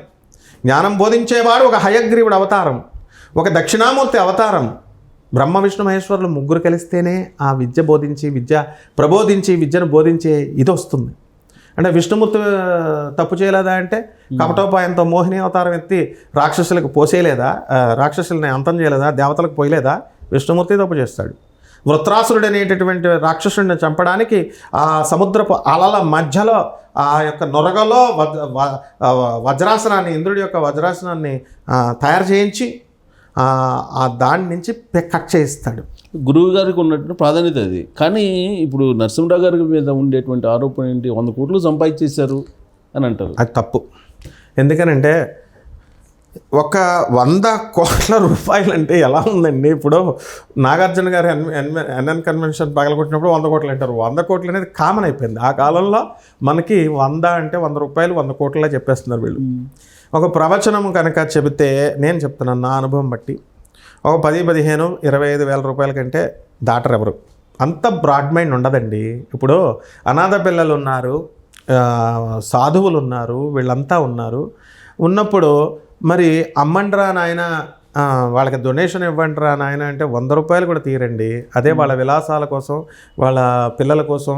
Speaker 2: జ్ఞానం బోధించేవాడు ఒక హయగ్రీవుడు అవతారం, ఒక దక్షిణామూర్తి అవతారం. బ్రహ్మ విష్ణు మహేశ్వరులు ముగ్గురు కలిస్తేనే ఆ విద్య బోధించి, ప్రబోధించి, విద్యను బోధించే ఇది వస్తుంది. అంటే విష్ణుమూర్తి తప్పు చేయలేదా అంటే, కపటోపాయంతో మోహిని అవతారం ఎత్తి రాక్షసులకు పోసేయలేదా, రాక్షసుల్ని అంతం చేయలేదా, దేవతలకు పోయలేదా? విష్ణుమూర్తి తప్పు చేస్తాడు. వృత్రాసురుడు అనేటటువంటి రాక్షసుడిని చంపడానికి ఆ సముద్రపు అలల మధ్యలో ఆ యొక్క నొరగలో వజ్రాసనాన్ని, ఇంద్రుడి యొక్క వజ్రాసనాన్ని తయారు చేయించి దాని నుంచి కట్ చేయిస్తాడు.
Speaker 1: గురువు గారికి ఉన్నటువంటి ప్రాధాన్యత అది. కానీ ఇప్పుడు నరసింహరావు గారి మీద ఉండేటువంటి ఆరోపణ ఏంటి, 100 కోట్లు సంపాదించేశారు అని అంటారు.
Speaker 2: అది తప్పు. ఎందుకనంటే ఒక 100 కోట్ల రూపాయలు అంటే ఎలా ఉందండి. ఇప్పుడు నాగార్జున గారు ఎన్ఎన్ కన్వెన్షన్ పగలగొట్టినప్పుడు 100 కోట్లు అంటారు. 100 కోట్లు అనేది కామన్ అయిపోయింది. ఆ కాలంలో మనకి 100 అంటే 100 రూపాయలు 100 కోట్లలా చెప్పేస్తున్నారు వీళ్ళు. ఒక ప్రవచనం కనుక చెబితే, నేను చెప్తున్నాను నా అనుభవం బట్టి, ఒక 10, 15, 25 వేల రూపాయల కంటే దాటరు ఎవరు. అంత బ్రాడ్ మైండ్ ఉండదండి. ఇప్పుడు అనాథ పిల్లలు ఉన్నారు, సాధువులు ఉన్నారు, వీళ్ళంతా ఉన్నప్పుడు మరి అమ్మండ్రా నాయన, వాళ్ళకి డొనేషన్ ఇవ్వండిరా నాయన అంటే 100 రూపాయలు కూడా తీరండి. అదే వాళ్ళ విలాసాల కోసం, వాళ్ళ పిల్లల కోసం,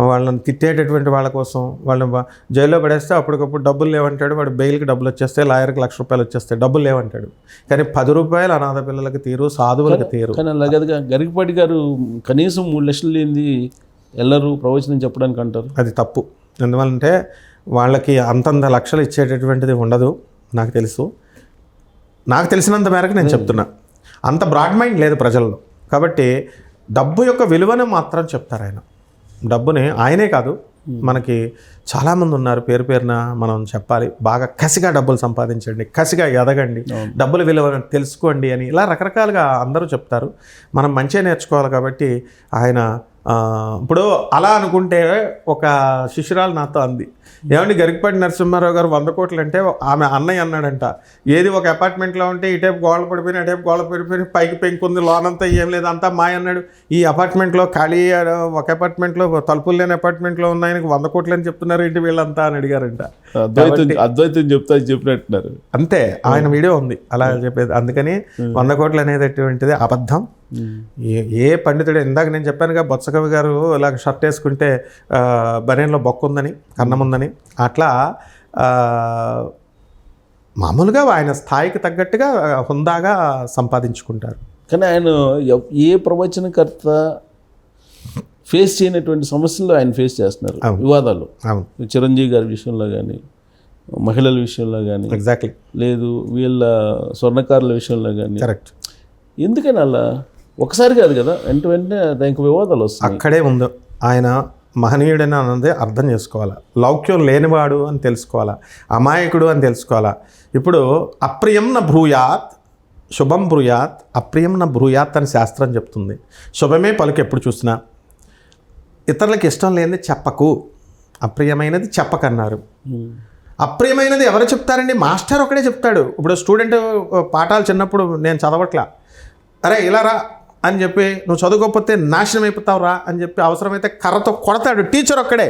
Speaker 2: వాళ్ళని తిట్టేటటువంటి వాళ్ళ కోసం వాళ్ళని జైల్లో పడేస్తే అప్పటికప్పుడు డబ్బులు లేవంటాడు. వాడు బెయిల్కి డబ్బులు వచ్చేస్తే, లాయర్కి 1,00,000 రూపాయలు వచ్చేస్తాయి, డబ్బులు లేవంటాడు. కానీ 10 రూపాయలు అనాథ పిల్లలకి తీరు, సాధువులకు తీరు.
Speaker 1: కానీ అలాగే గరికపాటి గారు కనీసం 3 లక్షలు లేనిది ఎల్లరు ప్రవచనం చెప్పడానికి అంటారు.
Speaker 2: అది తప్పు. ఎందువల్లంటే వాళ్ళకి అంతంత లక్షలు ఇచ్చేటటువంటిది ఉండదు. నాకు తెలిసినంత మేరకు నేను చెప్తున్నా. అంత బ్రాడ్ మైండ్ లేదు ప్రజల్లో. కాబట్టి డబ్బు యొక్క విలువను మాత్రం చెప్తారు ఆయన. డబ్బుని ఆయనే కాదు, మనకి చాలామంది ఉన్నారు, పేరు పేరున మనం చెప్పాలి. బాగా కసిగా డబ్బులు సంపాదించండి, కసిగా ఎదగండి, డబ్బుల విలువను తెలుసుకోండి అని ఇలా రకరకాలుగా అందరూ చెప్తారు. మనం మంచిగా నేర్చుకోవాలి. కాబట్టి ఆయన ఇప్పుడు అలా అనుకుంటే ఒక శిష్యురాలు నాతో అంది, ఏమండి గరికపాటి నరసింహారావు గారు 100 కోట్లు అంటే ఆమె అన్నయ్య అన్నాడంట, ఏది ఒక అపార్ట్మెంట్లో ఉంటే ఇటేపు గోడలు పడిపోయినాయి, అటేపు గోడలు పడిపోయినాయి, పైకి పెంకుంది, లోనంతా ఏం లేదు, అంతా మాయ అన్నాడు. ఈ అపార్ట్మెంట్లో ఖాళీ ఒక అపార్ట్మెంట్లో తలుపులు లేని అపార్ట్మెంట్లో ఉన్న ఆయనకు 100 కోట్లు అని చెప్తున్నారు ఏంటి వీళ్ళంతా అని అడిగారంట.
Speaker 1: అద్వైతం చెప్పినట్టున్నారు.
Speaker 2: అంతే, ఆయన వీడియో ఉంది అలా చెప్పేది. అందుకని 100 కోట్లు అనేది అటువంటిది అబద్ధం. ఏ పండితుడు, ఇందాక నేను చెప్పానుగా బొత్సకవి గారు ఇలాగ షర్ట్ వేసుకుంటే బనీన్లో బొక్క ఉందని, కన్నం ఉందని, అట్లా మామూలుగా ఆయన స్థాయికి తగ్గట్టుగా హుందాగా సంపాదించుకుంటారు.
Speaker 1: కానీ ఆయన ఏ ప్రవచనకర్త ఫేస్ చేయనటువంటి సమస్యలు ఆయన ఫేస్ చేస్తున్నారు, వివాదాలు. చిరంజీవి గారి విషయంలో కానీ, మహిళల విషయంలో కానీ,
Speaker 2: ఎగ్జాక్ట్లీ
Speaker 1: లేదు వీళ్ళ స్వర్ణకారుల విషయంలో కానీ.
Speaker 2: కరెక్ట్.
Speaker 1: ఎందుకని అలా ఒకసారి కాదు కదా, వెంటనే దానికి వివాదాలు వస్తాయి.
Speaker 2: అక్కడే ఉందో ఆయన మహనీయుడని అన్నది అర్థం చేసుకోవాలా, లౌక్యం లేనివాడు అని తెలుసుకోవాలా, అమాయకుడు అని తెలుసుకోవాలా. ఇప్పుడు అప్రియం న బ్రూయాత్ శుభం బ్రూయాత్, అప్రియం న బ్రూయాత్ అని శాస్త్రం చెప్తుంది. శుభమే పలుకు ఎప్పుడు చూసినా, ఇతరులకు ఇష్టం లేనిది చెప్పకు, అప్రియమైనది చెప్పకన్నారు. అప్రియమైనది ఎవరు చెప్తారండి? మాస్టర్ ఒకడే చెప్తాడు. ఇప్పుడు స్టూడెంట్ పాఠాలు చిన్నప్పుడు నేను చదవట్లా, అరే ఇలా రా అని చెప్పి, నువ్వు చదువుకోకపోతే నాశనం అయిపోతావు రా అని చెప్పి అవసరమైతే కర్రతో కొడతాడు. టీచర్ ఒక్కడే,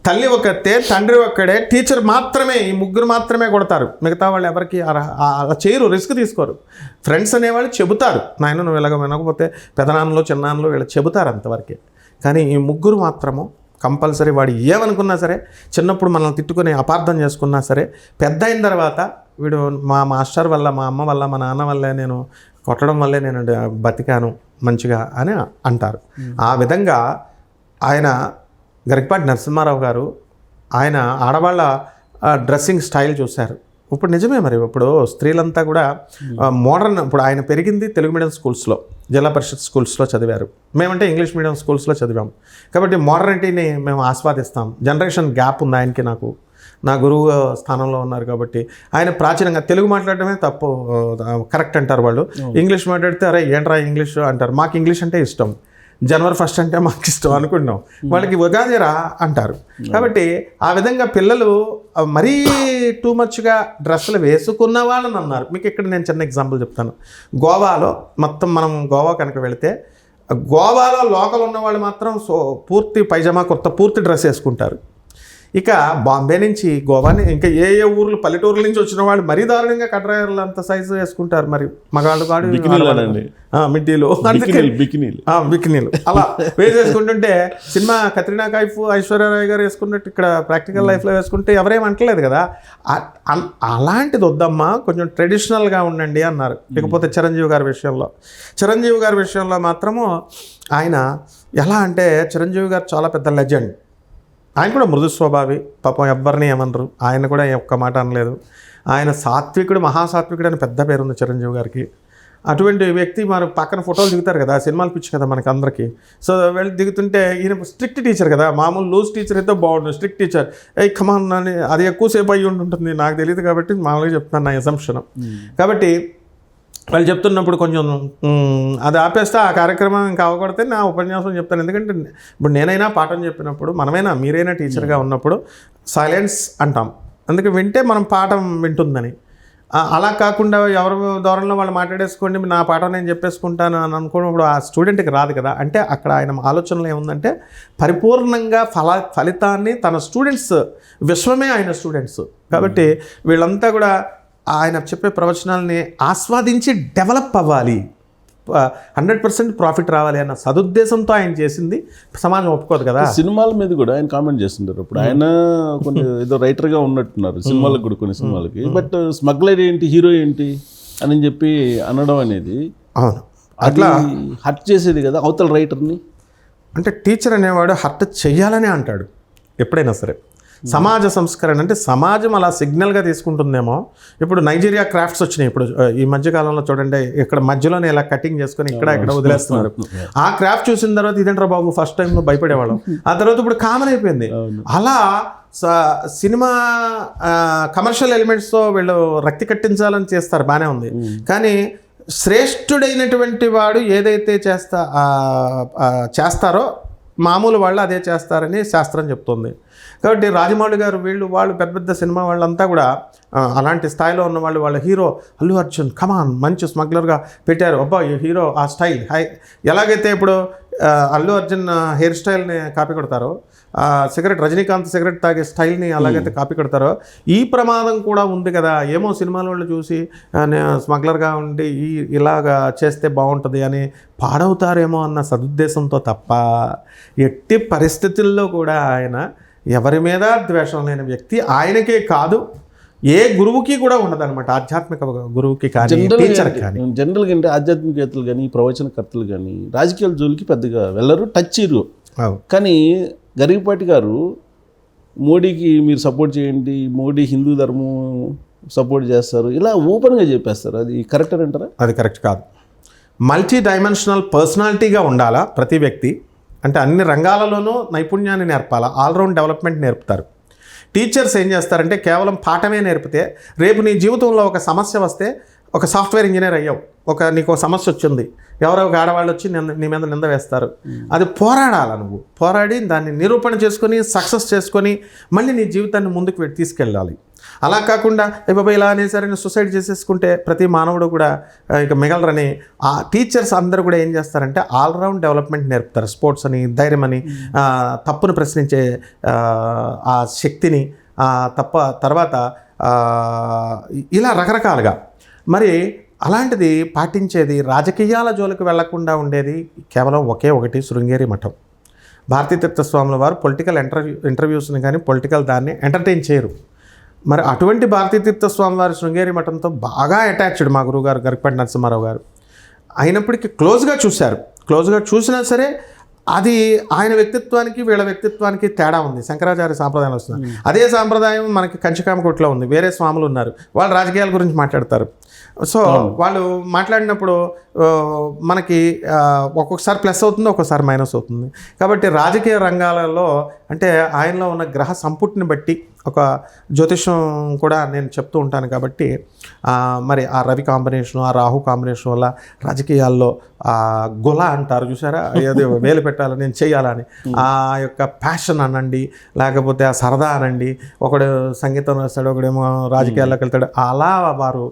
Speaker 2: తల్లి ఒక్కతే, తండ్రి ఒక్కడే, టీచర్ మాత్రమే, ఈ ముగ్గురు మాత్రమే కొడతారు. మిగతా వాళ్ళు ఎవరికి అలా చేయరు, రిస్క్ తీసుకోరు. ఫ్రెండ్స్ అనేవాళ్ళు చెబుతారు, నాయన నువ్వు ఇలాగ వినకపోతే పెదనాన్నలో చిన్నాన్నలో వీళ్ళు చెబుతారు అంతవరకే. కానీ ఈ ముగ్గురు మాత్రము కంపల్సరీ, వాడు ఏమనుకున్నా సరే, చిన్నప్పుడు మనల్ని తిట్టుకుని అపార్థం చేసుకున్నా సరే, పెద్ద అయిన తర్వాత వీడు మా మాస్టర్ వల్ల, మా అమ్మ వల్ల, మా నాన్న వల్లే, నేను కొట్టడం వల్లే నేను బతికాను మంచిగా అని అంటారు. ఆ విధంగా ఆయన గరికపాటి నరసింహారావు గారు ఆయన ఆడవాళ్ళ డ్రెస్సింగ్ స్టైల్ చూశారు. ఇప్పుడు నిజమే, మరి ఇప్పుడు స్త్రీలంతా కూడా మోడర్న్, ఇప్పుడు ఆయన పెరిగింది తెలుగు మీడియం స్కూల్స్లో, జిల్లా పరిషత్ స్కూల్స్లో చదివారు. మేమంటే ఇంగ్లీష్ మీడియం స్కూల్స్లో చదివాం. కాబట్టి మోడర్నిటీని మేము ఆస్వాదిస్తాం. జనరేషన్ గ్యాప్ ఉంది ఆయనకి నాకు. నా గురువు స్థానంలో ఉన్నారు కాబట్టి ఆయన ప్రాచీనంగా తెలుగు మాట్లాడటమే తప్పు, కరెక్ట్ అంటారు వాళ్ళు. ఇంగ్లీష్ మాట్లాడితే అరే ఏంట్రా ఇంగ్లీష్ అంటారు. మాకు ఇంగ్లీష్ అంటే ఇష్టం, జనవరి 1 అంటే మాకు ఇష్టం అనుకున్నాం, వాళ్ళకి ఉగాదిరా అంటారు. కాబట్టి ఆ విధంగా పిల్లలు మరీ టూ మచ్గా డ్రెస్సులు వేసుకున్న వాళ్ళని అన్నారు. మీకు ఇక్కడ నేను చిన్న ఎగ్జాంపుల్ చెప్తాను. గోవాలో మొత్తం మనం గోవా కనుక వెళితే, గోవాలో లోకల్ ఉన్నవాళ్ళు మాత్రం పూర్తి పైజమా కుర్తా పూర్తి డ్రెస్ వేసుకుంటారు. ఇక బాంబే నుంచి గోవాని ఇంకా ఏ ఊర్లు పల్లెటూరుల నుంచి వచ్చిన వాళ్ళు మరీ దారుణంగా కట్రాయర్లు అంత సైజు వేసుకుంటారు. మరి మగాళ్ళు కాదు మిడ్డీలు, బికినీలు అలా వేసేసుకుంటుంటే, సినిమా కత్రినా కైఫ్, ఐశ్వర్యరాయ్ గారు వేసుకున్నట్టు ఇక్కడ ప్రాక్టికల్ లైఫ్లో వేసుకుంటే ఎవరేమంటలేదు కదా. అలాంటిది వద్దమ్మా, కొంచెం ట్రెడిషనల్గా ఉండండి అన్నారు. ఇకపోతే చిరంజీవి గారి విషయంలో మాత్రము ఆయన ఎలా అంటే, చిరంజీవి గారు చాలా పెద్ద లెజెండ్. ఆయన కూడా మృదు స్వభావి, పాపం ఎవ్వరిని ఏమనరు, ఆయన కూడా ఒక్క మాట అనలేదు. ఆయన సాత్వికుడు, మహాసాత్వికుడు అని పెద్ద పేరు ఉంది చిరంజీవి గారికి. అటువంటి వ్యక్తి మరి పక్కన ఫోటోలు దిగుతారు కదా, సినిమాలు పిచ్చి కదా మనకి అందరికీ. సో వెళ్ళి దిగుతుంటే ఈయన స్ట్రిక్ట్ టీచర్ కదా, మామూలు లూజ్ టీచర్ అయితే బాగుండు, స్ట్రిక్ట్ టీచర్ కమాన్ అని అది ఎక్కువసేపు అయ్యి ఉంటుంది, నాకు తెలియదు కాబట్టి మామూలుగా చెప్తాను, నా అసంప్షన్. కాబట్టి వాళ్ళు చెప్తున్నప్పుడు కొంచెం అది ఆపేస్తే ఆ కార్యక్రమం ఇంకా అవకూడితే నా ఉపన్యాసం చెప్తాను. ఎందుకంటే ఇప్పుడు నేనైనా పాఠం చెప్పినప్పుడు, మనమైనా మీరైనా టీచర్గా ఉన్నప్పుడు సైలెన్స్ అంటాం, అందుకే వింటే మనం పాఠం వింటుందని. అలా కాకుండా ఎవరి ధోరణిలో వాళ్ళు మాట్లాడేసుకోండి, నా పాఠం నేను చెప్పేసుకుంటాను అని అనుకున్నప్పుడు ఆ స్టూడెంట్కి రాదు కదా. అంటే అక్కడ ఆయన ఆలోచనలో ఏముందంటే, పరిపూర్ణంగా ఫలితాన్ని తన స్టూడెంట్స్, విశ్వమే ఆయన స్టూడెంట్స్ కాబట్టి వీళ్ళంతా కూడా ఆయన చెప్పే ప్రవచనాలని ఆస్వాదించి డెవలప్ అవ్వాలి, 100% ప్రాఫిట్ రావాలి అన్న సదుద్దేశంతో ఆయన చేసింది. సమాజం ఒప్పుకోదు కదా.
Speaker 1: సినిమాల మీద కూడా ఆయన కామెంట్ చేస్తుంటారు. ఇప్పుడు ఆయన కొన్ని ఏదో రైటర్గా ఉన్నట్టున్నారు సినిమాలకు కూడా, కొన్ని సినిమాలకి. బట్ స్మగ్లర్ ఏంటి, హీరో ఏంటి అని చెప్పి అనడం అనేది
Speaker 2: అట్లా
Speaker 1: హర్ట్ చేసేది కదా అవతల రైటర్ని.
Speaker 2: అంటే టీచర్ అనేవాడు హర్ట్ చెయ్యాలనే అంటాడు ఎప్పుడైనా సరే. సమాజ సంస్కరణ అంటే సమాజం అలా సిగ్నల్గా తీసుకుంటుందేమో. ఇప్పుడు నైజీరియా క్రాఫ్ట్స్ వచ్చినాయి ఇప్పుడు ఈ మధ్యకాలంలో, చూడండి ఇక్కడ మధ్యలోనే ఇలా కటింగ్ చేసుకొని ఇక్కడ వదిలేస్తున్నారు. ఆ క్రాఫ్ట్ చూసిన తర్వాత ఇదేంట్రా బాబు ఫస్ట్ టైం భయపడేవాళ్ళం, ఆ తర్వాత ఇప్పుడు కామన్ అయిపోయింది. అలా సినిమా కమర్షియల్ ఎలిమెంట్స్తో వీళ్ళు రక్తి కట్టించాలని చేస్తారు, బాగానే ఉంది. కానీ శ్రేష్ఠుడైనటువంటి వాడు ఏదైతే చేస్తారో మామూలు వాళ్ళు అదే చేస్తారని శాస్త్రం చెప్తుంది. కాబట్టి రాజమౌళి గారు వాళ్ళు పెద్ద పెద్ద సినిమా వాళ్ళంతా కూడా అలాంటి స్థాయిలో ఉన్న వాళ్ళు, వాళ్ళ హీరో అల్లు అర్జున్ కమాన్ మంచి స్మగ్లర్గా పెట్టారు. అబ్బా ఈ హీరో ఆ స్టైల్ ఎలాగైతే ఇప్పుడు అల్లు అర్జున్ హెయిర్ స్టైల్ని కాపీ కొడతారో, సిగరెట్ రజనీకాంత్ సిగరెట్ తాగే స్టైల్ని అలాగైతే కాపీ కొడతారో, ఈ ప్రమాదం కూడా ఉంది కదా. ఏమో సినిమాల వాళ్ళు చూసి స్మగ్లర్గా ఉండి ఇలాగా చేస్తే బాగుంటుంది అని పాడవుతారేమో అన్న సదుద్దేశంతో తప్ప ఎట్టి పరిస్థితుల్లో కూడా ఆయన ఎవరి మీద ద్వేషం లేని వ్యక్తి. ఆయనకే కాదు, ఏ గురువుకి కూడా ఉండదన్నమాట. ఆధ్యాత్మిక గురువుకి కానీ టీచర్ కానీ
Speaker 1: జనరల్గా అంటే ఆధ్యాత్మికవేత్తలు కానీ ప్రవచనకర్తలు కానీ రాజకీయాల జోలికి పెద్దగా వెళ్ళరు, టచ్ చేయరు. కానీ గరికపాటి గారు మోడీకి మీరు సపోర్ట్ చేయండి, మోడీ హిందూ ధర్మం సపోర్ట్ చేస్తారు, ఇలా ఓపెన్గా చెప్పేస్తారు. అది కరెక్ట్ అంటారా?
Speaker 2: అది కరెక్ట్ కాదు. మల్టీ డైమెన్షనల్ పర్సనాలిటీగా ఉండాలా ప్రతి వ్యక్తి. అంటే అన్ని రంగాలలోనూ నైపుణ్యాన్ని నేర్పాలా, ఆల్రౌండ్ డెవలప్మెంట్ నేర్పుతారు. టీచర్స్ ఏం చేస్తారంటే కేవలం పాఠమే నేర్పితే, రేపు నీ జీవితంలో ఒక సమస్య వస్తే, ఒక సాఫ్ట్వేర్ ఇంజనీర్ అయ్యావు, నీకు ఒక సమస్య వచ్చింది, ఎవరో ఒక ఆడవాళ్ళు వచ్చి నీ మీద నింద వేస్తారు. అది పోరాడాల, నువ్వు పోరాడి దాన్ని నిరూపణ చేసుకొని సక్సెస్ చేసుకొని మళ్ళీ నీ జీవితాన్ని ముందుకు తీసుకెళ్ళాలి. అలా కాకుండా బాబా ఇలా అనేసరికి సూసైడ్ చేసేసుకుంటే ప్రతి మానవుడు కూడా ఇక మిగలరని ఆ టీచర్స్ అందరూ కూడా ఏం చేస్తారంటే ఆల్రౌండ్ డెవలప్మెంట్ నేర్పుతారు. స్పోర్ట్స్ అని, ధైర్యం అని, తప్పును ప్రశ్నించే ఆ శక్తిని, తర్వాత ఇలా రకరకాలుగా. మరి అలాంటిది పాటించేది, రాజకీయాల జోలికి వెళ్లకుండా ఉండేది కేవలం ఒకటి శృంగేరి మఠం. భారతీతీర్థ స్వాముల వారు పొలిటికల్ ఇంటర్వ్యూస్ని కానీ పొలిటికల్ దాన్ని ఎంటర్టైన్ చేయరు. మరి అటువంటి భారతీతీర్థ స్వామి వారి శృంగేరి మఠంతో బాగా అటాచ్డ్ మా గురువుగారు గరికపాటి నరసింహారావు గారు. అయినప్పటికీ క్లోజ్గా చూసినా సరే అది ఆయన వ్యక్తిత్వానికి వీళ్ళ వ్యక్తిత్వానికి తేడా ఉంది. శంకరాచార్య సాంప్రదాయం వస్తుంది. అదే సాంప్రదాయం మనకి కంచికామకోటలో ఉంది. వేరే స్వాములు ఉన్నారు, వాళ్ళు రాజకీయాల గురించి మాట్లాడతారు. సో వాళ్ళు మాట్లాడినప్పుడు మనకి ఒక్కొక్కసారి ప్లస్ అవుతుంది, ఒక్కొక్కసారి మైనస్ అవుతుంది. కాబట్టి రాజకీయ రంగాలలో అంటే ఆయనలో ఉన్న గ్రహ సంపుటిని బట్టి ఒక జ్యోతిషం కూడా నేను చెప్తూ ఉంటాను. కాబట్టి మరి ఆ రవి కాంబినేషను, ఆ రాహు కాంబినేషన్ వల్ల రాజకీయాల్లో గుల అంటారు చూసారా, అది వేలు పెట్టాలని, నేను చేయాలని ఆ యొక్క ప్యాషన్ అనండి, లేకపోతే ఆ సరదా అనండి. ఒకడు సంగీతం రాస్తాడు, ఒకడేమో రాజకీయాల్లోకి వెళ్తాడు. అలా వారు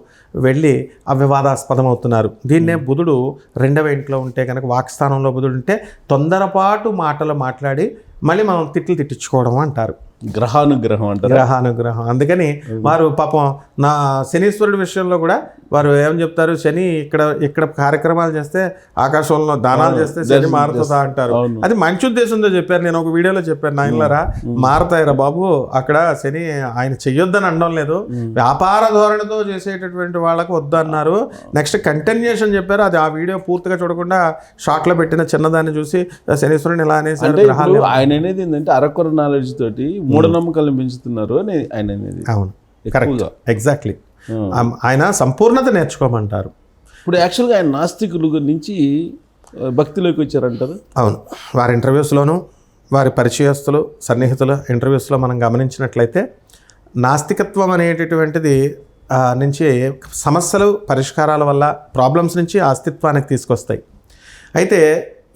Speaker 2: వెళ్ళి అవివాదాస్పదం అవుతున్నారు. దీన్నే బుధుడు 2వ ఇంట్లో ఉంటే కనుక, వాక్స్థానంలో బుధుడు ఉంటే తొందరపాటు మాటలు మాట్లాడి మళ్ళీ మనం తిట్టించుకోవడం అంటారు.
Speaker 1: గ్రహానుగ్రహం అంటారు.
Speaker 2: గ్రహానుగ్రహం. అందుకని వారు పాపం నా శనీశ్వరుడి విషయంలో కూడా వారు ఏమని చెప్తారు, శని ఇక్కడ కార్యక్రమాలు చేస్తే, ఆకాశంలో దానాలు చేస్తే శని మారుతుందా అంటారు. అది మంచి ఉద్దేశంతో చెప్పారు. నేను ఒక వీడియోలో చెప్పాను, నాయనలారా మారతాయిరా బాబు, అక్కడ శని ఆయన చెయ్యొద్దని అనడం లేదు, వ్యాపార ధోరణితో చేసేటటువంటి వాళ్ళకు వద్దు అన్నారు. నెక్స్ట్ కంటిన్యూషన్ చెప్పారు. అది ఆ వీడియో పూర్తిగా చూడకుండా షార్ట్లో పెట్టిన చిన్నదాన్ని చూసి శనీశ్వరుని ఇలా అనేసి
Speaker 1: ఆయన అనేది ఏంటంటే అరకొర నాలెడ్జ్ తోటి మూఢనమ్మకాలను పెంచుతున్నారు అని ఆయన అనేది.
Speaker 2: అవును, కరెక్ట్, ఎగ్జాక్ట్లీ. ఆయన సంపూర్ణత నేర్చుకోమంటారు.
Speaker 1: ఇప్పుడు యాక్చువల్గా ఆయన నాస్తికుల నుంచి భక్తిలోకి వచ్చారంటారు.
Speaker 2: అవును, వారి ఇంటర్వ్యూస్లోనూ వారి పరిచయస్తులు సన్నిహితుల ఇంటర్వ్యూస్లో మనం గమనించినట్లయితే నాస్తికత్వం అనేటటువంటిది నుంచి సమస్యలు పరిష్కారాల వల్ల ప్రాబ్లమ్స్ నుంచి అస్తిత్వానికి తీసుకొస్తాయి. అయితే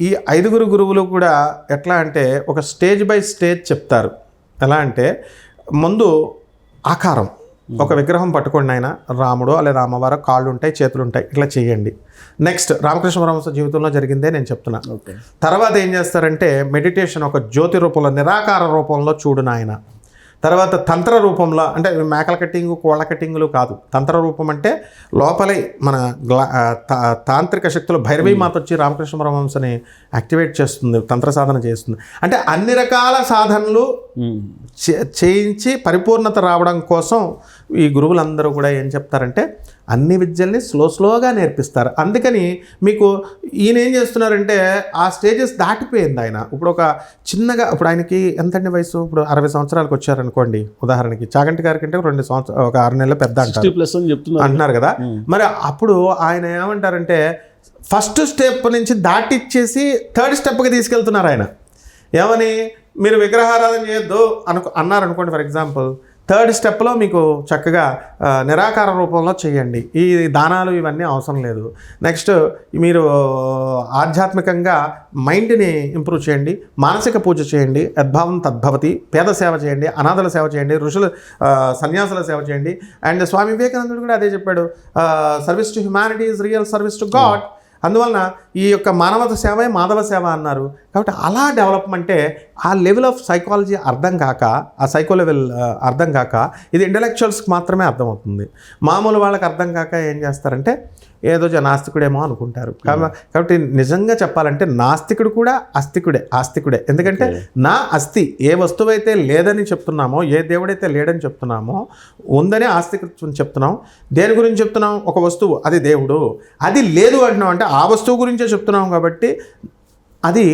Speaker 2: ఈ 5 గురువులు కూడా ఎట్లా అంటే ఒక స్టేజ్ బై స్టేజ్ చెప్తారు. ఎలా అంటే ముందు ఆకారం, ఒక విగ్రహం పట్టుకోండి, ఆయన రాముడో లేదా అమ్మవారో కాళ్ళు ఉంటాయి, చేతులు ఉంటాయి, ఇట్లా చేయండి. నెక్స్ట్ రామకృష్ణ పరమహంస జీవితంలో జరిగిందే నేను చెప్తున్నా. తర్వాత ఏం చేస్తారంటే మెడిటేషన్, ఒక జ్యోతి రూపంలో, నిరాకార రూపంలో చూడు నాయన. తర్వాత తంత్ర రూపంలో, అంటే మేకల కట్టింగు కోళ్ళ కట్టింగులు కాదు, తంత్ర రూపం అంటే లోపలే మన తాంత్రిక శక్తులు, భైరవీ మాత వచ్చి రామకృష్ణ పరమహంసని యాక్టివేట్ చేస్తుంది, తంత్ర సాధన చేస్తుంది. అంటే అన్ని రకాల సాధనలు చేయించి పరిపూర్ణత రావడం కోసం ఈ గురువులందరూ కూడా ఏం చెప్తారంటే అన్ని విద్యల్ని స్లోగా నేర్పిస్తారు. అందుకని మీకు ఈయన ఏం చేస్తున్నారంటే ఆ స్టేజెస్ దాటిపోయింది ఆయన. ఇప్పుడు ఒక చిన్నగా, ఇప్పుడు ఆయనకి ఎంతండి వయసు, ఇప్పుడు 60 సంవత్సరాలకు వచ్చారనుకోండి ఉదాహరణకి, చాగంటి గారి కంటే 2 సంవత్సరాలు, ఒక 6 నెలలు పెద్ద అంటున్నారు కదా. మరి అప్పుడు ఆయన ఏమంటారంటే ఫస్ట్ స్టెప్ నుంచి దాటిచ్చేసి 3rd స్టెప్కి తీసుకెళ్తున్నారు ఆయన. ఏమని, మీరు విగ్రహారాధన చేయొద్దు అన్నారనుకోండి ఫర్ ఎగ్జాంపుల్, థర్డ్ స్టెప్లో మీకు చక్కగా నిరాకార రూపంలో చేయండి. ఈ దానాలు ఇవన్నీ అవసరం లేదు. నెక్స్ట్ మీరు ఆధ్యాత్మికంగా మైండ్ని ఇంప్రూవ్ చేయండి, మానసిక పూజ చేయండి, యద్భావం తద్భవతి, పేద సేవ చేయండి, అనాథల సేవ చేయండి, ఋషుల సన్యాసుల సేవ చేయండి. అండ్ స్వామి వివేకానందుడు కూడా అదే చెప్పాడు, service to humanity is real service to God. అందువలన ఈ యొక్క మానవత సేవే మాధవ సేవ అన్నారు. కాబట్టి అలా డెవలప్మెంటే ఆ లెవెల్ ఆఫ్ సైకాలజీ అర్థం కాక, ఆ సైకో లెవెల్ అర్థం కాక, ఇది ఇంటలెక్చువల్స్కి మాత్రమే అర్థమవుతుంది. మామూలు వాళ్ళకి అర్థం కాక ఏం చేస్తారంటే ఏదో నాస్తికుడేమో అనుకుంటారు. కాబట్టి నిజంగా చెప్పాలంటే నాస్తికుడు కూడా ఆస్తికుడే. ఎందుకంటే నా అస్థి ఏ వస్తువు అయితే లేదని చెప్తున్నామో, ఏ దేవుడైతే లేడని చెప్తున్నామో, ఉందని ఆస్తికత్వం చెప్తున్నాం. దేని గురించి చెప్తున్నాం? ఒక వస్తువు, అది దేవుడు. అది లేదు అంటున్నాం అంటే ఆ వస్తువు గురించే చెప్తున్నాం. కాబట్టి అది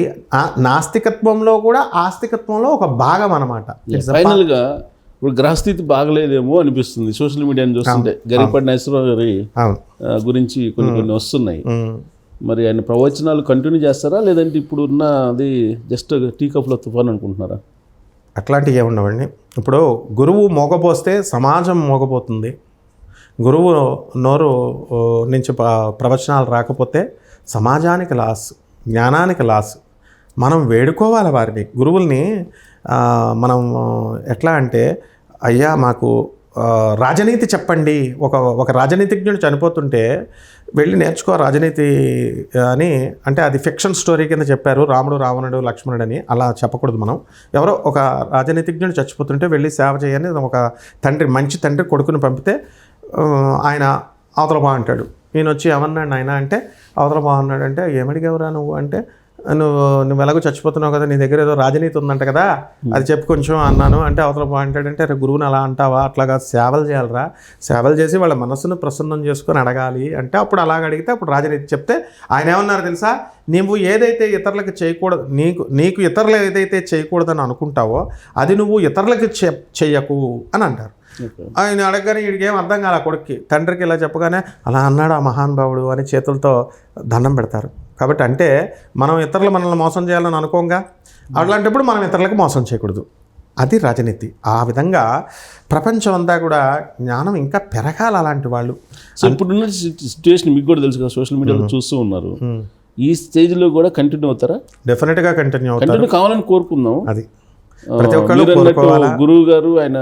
Speaker 2: నాస్తికత్వంలో కూడా ఆస్తికత్వంలో ఒక భాగం అన్నమాట.
Speaker 1: ఫైనల్గా ఇప్పుడు గ్రహస్థితి బాగలేదేమో అనిపిస్తుంది సోషల్ మీడియాని చూస్తుంటే. గరికపాటి నాగేశ్వరరావు గారి గురించి కొన్ని వస్తున్నాయి. మరి ఆయన ప్రవచనాలు కంటిన్యూ చేస్తారా, లేదంటే ఇప్పుడు ఉన్న అది జస్ట్ టీ కప్లో తుఫాన్ అనుకుంటున్నారా?
Speaker 2: అట్లాంటివి ఏముండవండి. ఇప్పుడు గురువు మోగపోస్తే సమాజం మోగపోతుంది. గురువు నోరు నుంచి ప్రవచనాలు రాకపోతే సమాజానికి లాస్, జ్ఞానానికి లాస్. మనం వేడుకోవాలి వారిని, గురువుల్ని. మనం ఎట్లా అంటే, అయ్యా మాకు రాజనీతి చెప్పండి. ఒక రాజనీతిజ్ఞుడు చనిపోతుంటే వెళ్ళి నేర్చుకో రాజనీతి అని అంటే అది ఫిక్షన్ స్టోరీ కింద చెప్పారు, రాముడు రావణుడు లక్ష్మణుడు అని. అలా చెప్పకూడదు. మనం ఎవరో ఒక రాజనీతిజ్ఞుడు చచ్చిపోతుంటే వెళ్ళి సేవ చేయని ఒక తండ్రి, మంచి తండ్రి కొడుకుని పంపితే ఆయన అవతల బాగుంటాడు. నేను వచ్చి ఏమన్నాడు ఆయన అంటే, అవతల బాగున్నాడు అంటే, ఏమడిగావురా నువ్వు అంటే, నువ్వు ఎలాగో చచ్చిపోతున్నావు కదా, నీ దగ్గర ఏదో రాజనీతి ఉందంట కదా, అది చెప్పు కొంచెం అన్నాను అంటే, అవతల బాగుంటాడంటే, అరే గురువుని అలా అంటావా, అట్లాగా సేవలు చేయాలరా, సేవలు చేసి వాళ్ళ మనస్సును ప్రసన్నం చేసుకొని అడగాలి అంటే, అప్పుడు అలాగ అడిగితే అప్పుడు రాజనీతి చెప్తే ఆయన ఏమన్నారు తెలుసా, నువ్వు ఏదైతే ఇతరులకు చేయకూడదు, నీకు ఇతరులు ఏదైతే చేయకూడదని అనుకుంటావో అది నువ్వు ఇతరులకు చెయ్యకు అని అంటారు. ఆయన అడగగానే వీడికి ఏం అర్థం కాదు. కొడుక్కి తండ్రికి ఇలా చెప్పగానే అలా అన్నాడు ఆ మహానుభావుడు అని చేతులతో దండం పెడతారు. కాబట్టి అంటే మనం ఇతరులు మనల్ని మోసం చేయాలని అనుకోంగా, అట్లాంటప్పుడు మనం ఇతరులకు మోసం చేయకూడదు. అది రాజనీతి. ఆ విధంగా ప్రపంచం అంతా కూడా జ్ఞానం ఇంకా పెరగాలి అలాంటి వాళ్ళు.
Speaker 1: సో ఇప్పుడున్న సిచ్యువేషన్ మీకు కూడా తెలుసు కదా, సోషల్ మీడియాలో చూస్తూ ఉన్నారు. ఈ స్టేజ్లో కూడా కంటిన్యూ అవుతారా?
Speaker 2: డెఫినెట్గా కంటిన్యూ
Speaker 1: కావాలని కోరుకుందాం.
Speaker 2: అది
Speaker 1: గురువు గారు ఆయన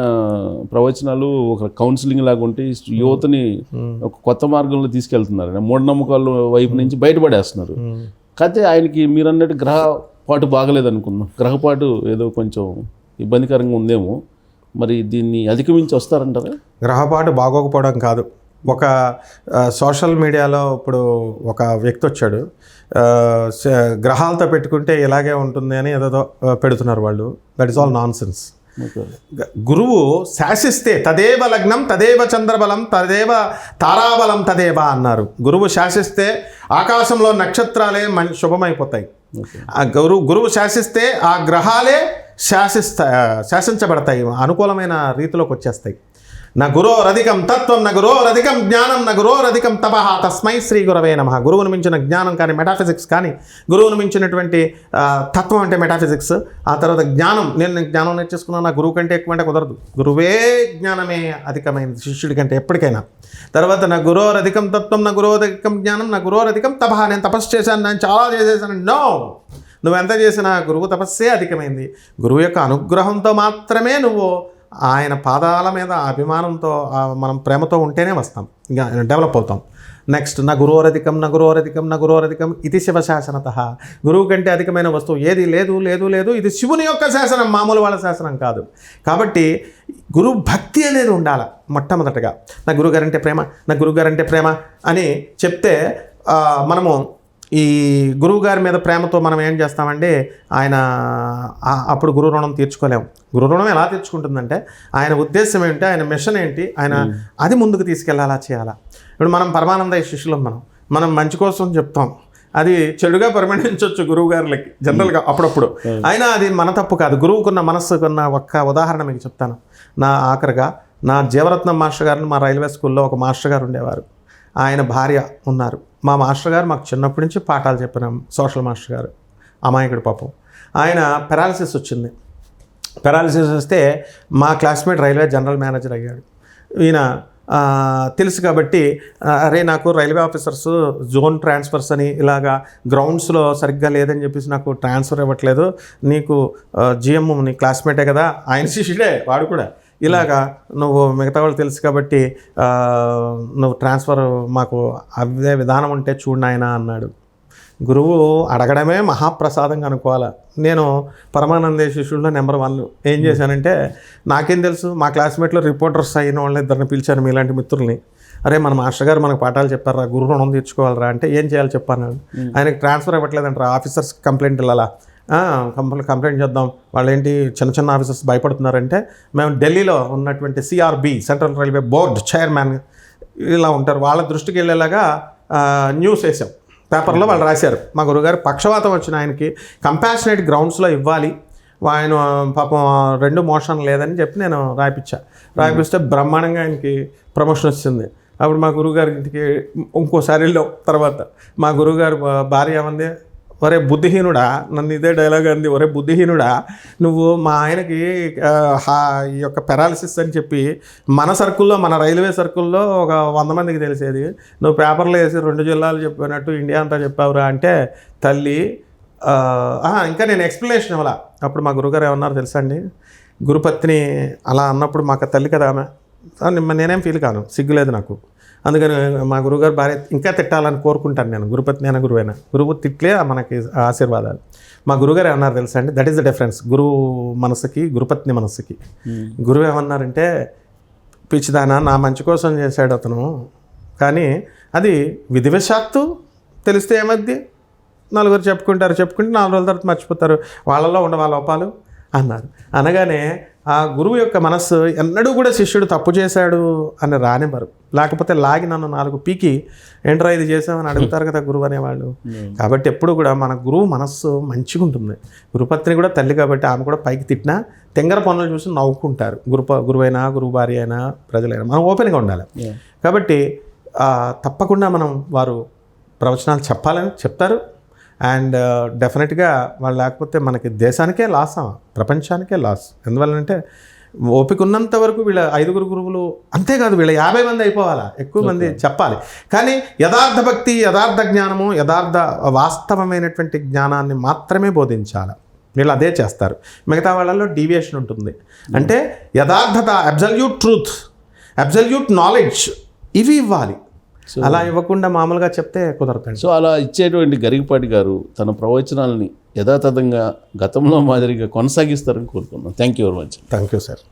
Speaker 1: ప్రవచనాలు ఒక కౌన్సిలింగ్ లాగా ఉంటే యువతని ఒక కొత్త మార్గంలో తీసుకెళ్తున్నారు. మూఢనమ్మకాల వైపు నుంచి బయటపడేస్తున్నారు. కాకపోతే ఆయనకి మీరు అన్నట్టు గ్రహపాటు బాగలేదు అనుకుందాం, గ్రహపాటు ఏదో కొంచెం ఇబ్బందికరంగా ఉందేమో, మరి దీన్ని అధిగమించి వస్తారంటారా?
Speaker 2: గ్రహపాటు బాగోకపోవడం కాదు, ఒక సోషల్ మీడియాలో ఇప్పుడు ఒక వ్యక్తి వచ్చాడు, గ్రహాలతో పెట్టుకుంటే ఇలాగే ఉంటుంది అని ఏదో పెడుతున్నారు వాళ్ళు. That is all non sense. గురువు శాసిస్తే తదేవ లగ్నం తదేవ చంద్రబలం తదేవ తారాబలం తదేవ అన్నారు. గురువు శాసిస్తే ఆకాశంలో నక్షత్రాలే శుభమైపోతాయి. గురువు శాసిస్తే ఆ గ్రహాలే శాసించబడతాయి, అనుకూలమైన రీతిలోకి వచ్చేస్తాయి. నా గురోరధికం తత్వం, నా గురోరధికం జ్ఞానం, నా గురోరధికం తపః తస్మై శ్రీ గురవే నమః. గురువును మించిన జ్ఞానం కానీ మెటాఫిజిక్స్ కానీ, గురువును మించినటువంటి తత్వం అంటే మెటాఫిజిక్స్, ఆ తర్వాత జ్ఞానం. నేను జ్ఞానం నేర్చేసుకున్నాను, నా గురువు కంటే ఎక్కువ అంటే కుదరదు. గురువే జ్ఞానమే అధికమైనది శిష్యుడి కంటే ఎప్పటికైనా. తర్వాత నా గురోరధికం తత్వం, నా గురోరధికం జ్ఞానం, నా గురోరధికం తపః. నేను తపస్సు చేశాను, నేను చాలా చేసేసాను. నో, నువ్వెంత చేసినా గురువు తపస్సే అధికమైంది. గురువు యొక్క అనుగ్రహంతో మాత్రమే నువ్వు ఆయన పాదాల మీద అభిమానంతో మనం ప్రేమతో ఉంటేనే వస్తాం, డెవలప్ అవుతాం. నెక్స్ట్ నా గురోరధికం, నా గురోరధికం, నా గురోరధికం ఇది శివశాసనతః. గురువు కంటే అధికమైన వస్తువు ఏది లేదు లేదు లేదు. ఇది శివుని యొక్క శాసనం, మామూలు వాళ్ళ శాసనం కాదు. కాబట్టి గురు భక్తి అనేది ఉండాలి మొట్టమొదటగా. నా గురుగారంటే ప్రేమ, నా గురుగారంటే ప్రేమ అని చెప్తే మనము ఈ గురువుగారి మీద ప్రేమతో మనం ఏం చేస్తామంటే ఆయన అప్పుడు గురు రుణం తీర్చుకోలేము. గురు రుణం ఎలా తీర్చుకుంటుందంటే ఆయన ఉద్దేశం ఏంటి, ఆయన మిషన్ ఏంటి, ఆయన అది ముందుకు తీసుకెళ్ళాలా చేయాలా. ఇప్పుడు మనం పరమానందయ్య శిష్యులం, మనం మంచి కోసం చెప్తాం, అది చెడుగా పరిగణించవచ్చు గురువు గారులకి జనరల్గా అప్పుడప్పుడు. అయినా అది మన తప్పు కాదు. గురువుకున్న మనస్సుకున్న ఒక్క ఉదాహరణ మీకు చెప్తాను. ఆఖరిగా నా జీవరత్నం మాస్టర్ గారిని మా రైల్వే స్కూల్లో ఒక మాస్టర్ గారు ఉండేవారు. ఆయన భార్య ఉన్నారు. మా మాస్టర్ గారు మాకు చిన్నప్పటి నుంచి పాఠాలు చెప్పిన సోషల్ మాస్టర్ గారు, అమాయకుడు పాపం. ఆయన పెరాలసిస్ వచ్చింది. పెరాలసిస్ వస్తే మా క్లాస్మేట్ రైల్వే జనరల్ మేనేజర్ అయ్యాడు. ఈయన తెలుసు కాబట్టి అరే నాకు రైల్వే ఆఫీసర్స్ జోన్ ట్రాన్స్ఫర్స్ అని ఇలాగా గ్రౌండ్స్లో సరిగ్గా లేదని చెప్పేసి నాకు ట్రాన్స్ఫర్ ఇవ్వట్లేదు, నీకు జిఎం నీ క్లాస్మేటే కదా, ఆయన శిష్యుడే వాడు కూడా, ఇలాగా నువ్వు మిగతా వాళ్ళు తెలుసు కాబట్టి నువ్వు ట్రాన్స్ఫర్ మాకు అదే విధానం ఉంటే చూడు నాయనా అన్నాడు. గురువు అడగడమే మహాప్రసాదంగా అనుకోవాలి. నేను పరమానందే శిష్యుల్లో నెంబర్ 1. ఏం చేశానంటే, నాకేం తెలుసు, మా క్లాస్మేట్లో రిపోర్టర్స్ అయిన వాళ్ళని ఇద్దరిని పిలిచాను మీలాంటి మిత్రుల్ని. అరే మన మాస్టర్ గారు మనకు పాఠాలు చెప్పారా, గురు రుణం తీర్చుకోవాలరా అంటే ఏం చేయాలి చెప్పాను. ఆయనకి ట్రాన్స్ఫర్ ఇవ్వట్లేదంటారా, ఆఫీసర్స్ కంప్లైంట్ వెళ్ళాలా, కంప్లైంట్ చేద్దాం, వాళ్ళు ఏంటి చిన్న చిన్న ఆఫీసర్స్ భయపడుతున్నారంటే, మేము ఢిల్లీలో ఉన్నటువంటి CRB central railway board chairman ఇలా ఉంటారు, వాళ్ళ దృష్టికి వెళ్ళేలాగా న్యూస్ వేసాం పేపర్లో. వాళ్ళు రాశారు, మా గురుగారు పక్షవాతం వచ్చిన ఆయనకి కంపాషనేట్ గ్రౌండ్స్లో ఇవ్వాలి, ఆయన పాపం 2 మోషన్ లేదని చెప్పి నేను రాయిపిస్తే బ్రహ్మాండంగా ఆయనకి ప్రమోషన్ వచ్చింది. అప్పుడు మా గురువుగారి ఇంటికి ఇంకోసారి వెళ్ళాం. తర్వాత మా గురువుగారు భార్య ఏమంది, ఒరే బుద్ధిహీనుడా, నన్ను ఇదే డైలాగ్ అంది, ఒరే బుద్ధిహీనుడా, నువ్వు మా ఆయనకి ఈ యొక్క పెరాలసిస్ అని చెప్పి మన సర్కిల్లో, మన రైల్వే సర్కిల్లో ఒక 100 మందికి తెలిసేది, నువ్వు పేపర్లో వేసి 2 జిల్లాలు చెప్పినట్టు ఇండియా అంతా చెప్పావురా అంటే, తల్లి ఇంకా నేను ఎక్స్ప్లెనేషన్ ఇవ్వాల. అప్పుడు మా గురుగారు ఏమన్నారు తెలుసా అండి, గురుపత్ని అలా అన్నప్పుడు మాకు తల్లి కదా ఆమె, నేనేం ఫీల్ కాను, సిగ్గులేదు నాకు. అందుకని మా గురువుగారు భార్య ఇంకా తిట్టాలని కోరుకుంటాను నేను, గురుపత్ని అయినా గురువైనా, గురువు తిట్లే మనకి ఆశీర్వాదాలు. మా గురుగారు ఏమన్నారు తెలుసా అండి, దట్ ఈస్ ద డిఫరెన్స్ గురువు మనసుకి గురుపత్ని మనసుకి. గురువు ఏమన్నారంటే, పిచ్చిదానా నా మంచి కోసం చేశాడు అతను, కానీ అది విధివశాత్తు తెలిస్తే ఏమద్ది, నలుగురు చెప్పుకుంటే 4 రోజుల తర్వాత మర్చిపోతారు, వాళ్ళలో ఉండవా లోపాలు అన్నారు. అనగానే ఆ గురువు యొక్క మనస్సు ఎన్నడూ కూడా శిష్యుడు తప్పు చేశాడు అని రానివ్వరు, లేకపోతే లాగి నన్ను 4 పీకి ఏంట్రా ఇది చేసామని అడుగుతారు కదా గురువు అనేవాళ్ళు. కాబట్టి ఎప్పుడు కూడా మన గురువు మనస్సు మంచిగా ఉంటుంది. గురుపత్ని కూడా తల్లి కాబట్టి ఆమె కూడా పైకి తిట్టినా తెంగర పనులు చూసి నవ్వుకుంటారు. గురువైనా గురువు భార్య అయినా ప్రజలైనా మనం ఓపెన్గా ఉండాలి. కాబట్టి తప్పకుండా మనం వారు ప్రవచనాలు చెప్పాలని చెప్తారు. అండ్ డెఫినెట్గా వాళ్ళు లేకపోతే మనకి దేశానికే లాస్, ప్రపంచానికే లాస్. ఎందువల్లంటే ఓపిక ఉన్నంత వరకు వీళ్ళ 5 గురువులు, అంతేకాదు వీళ్ళ 50 మంది అయిపోవాలా, ఎక్కువ మంది చెప్పాలి. కానీ యథార్థ భక్తి, యథార్థ జ్ఞానము, యథార్థ వాస్తవమైనటువంటి జ్ఞానాన్ని మాత్రమే బోధించాలి. వీళ్ళు అదే చేస్తారు. మిగతా వాళ్ళల్లో డీవియేషన్ ఉంటుంది. అంటే యథార్థత, అబ్సల్యూట్ ట్రూత్, అబ్సల్యూట్ నాలెడ్జ్ ఇవి ఇవ్వాలి. అలా ఇవ్వకుండా మామూలుగా చెప్తే కుదరదండి.
Speaker 1: సో అలా ఇచ్చేటువంటి గరికపాటి గారు తన ప్రవచనాలని యథాతథంగా గతంలో మాదిరిగా కొనసాగిస్తారని కోరుకున్నాను. Thank you very much.
Speaker 2: Thank you sir.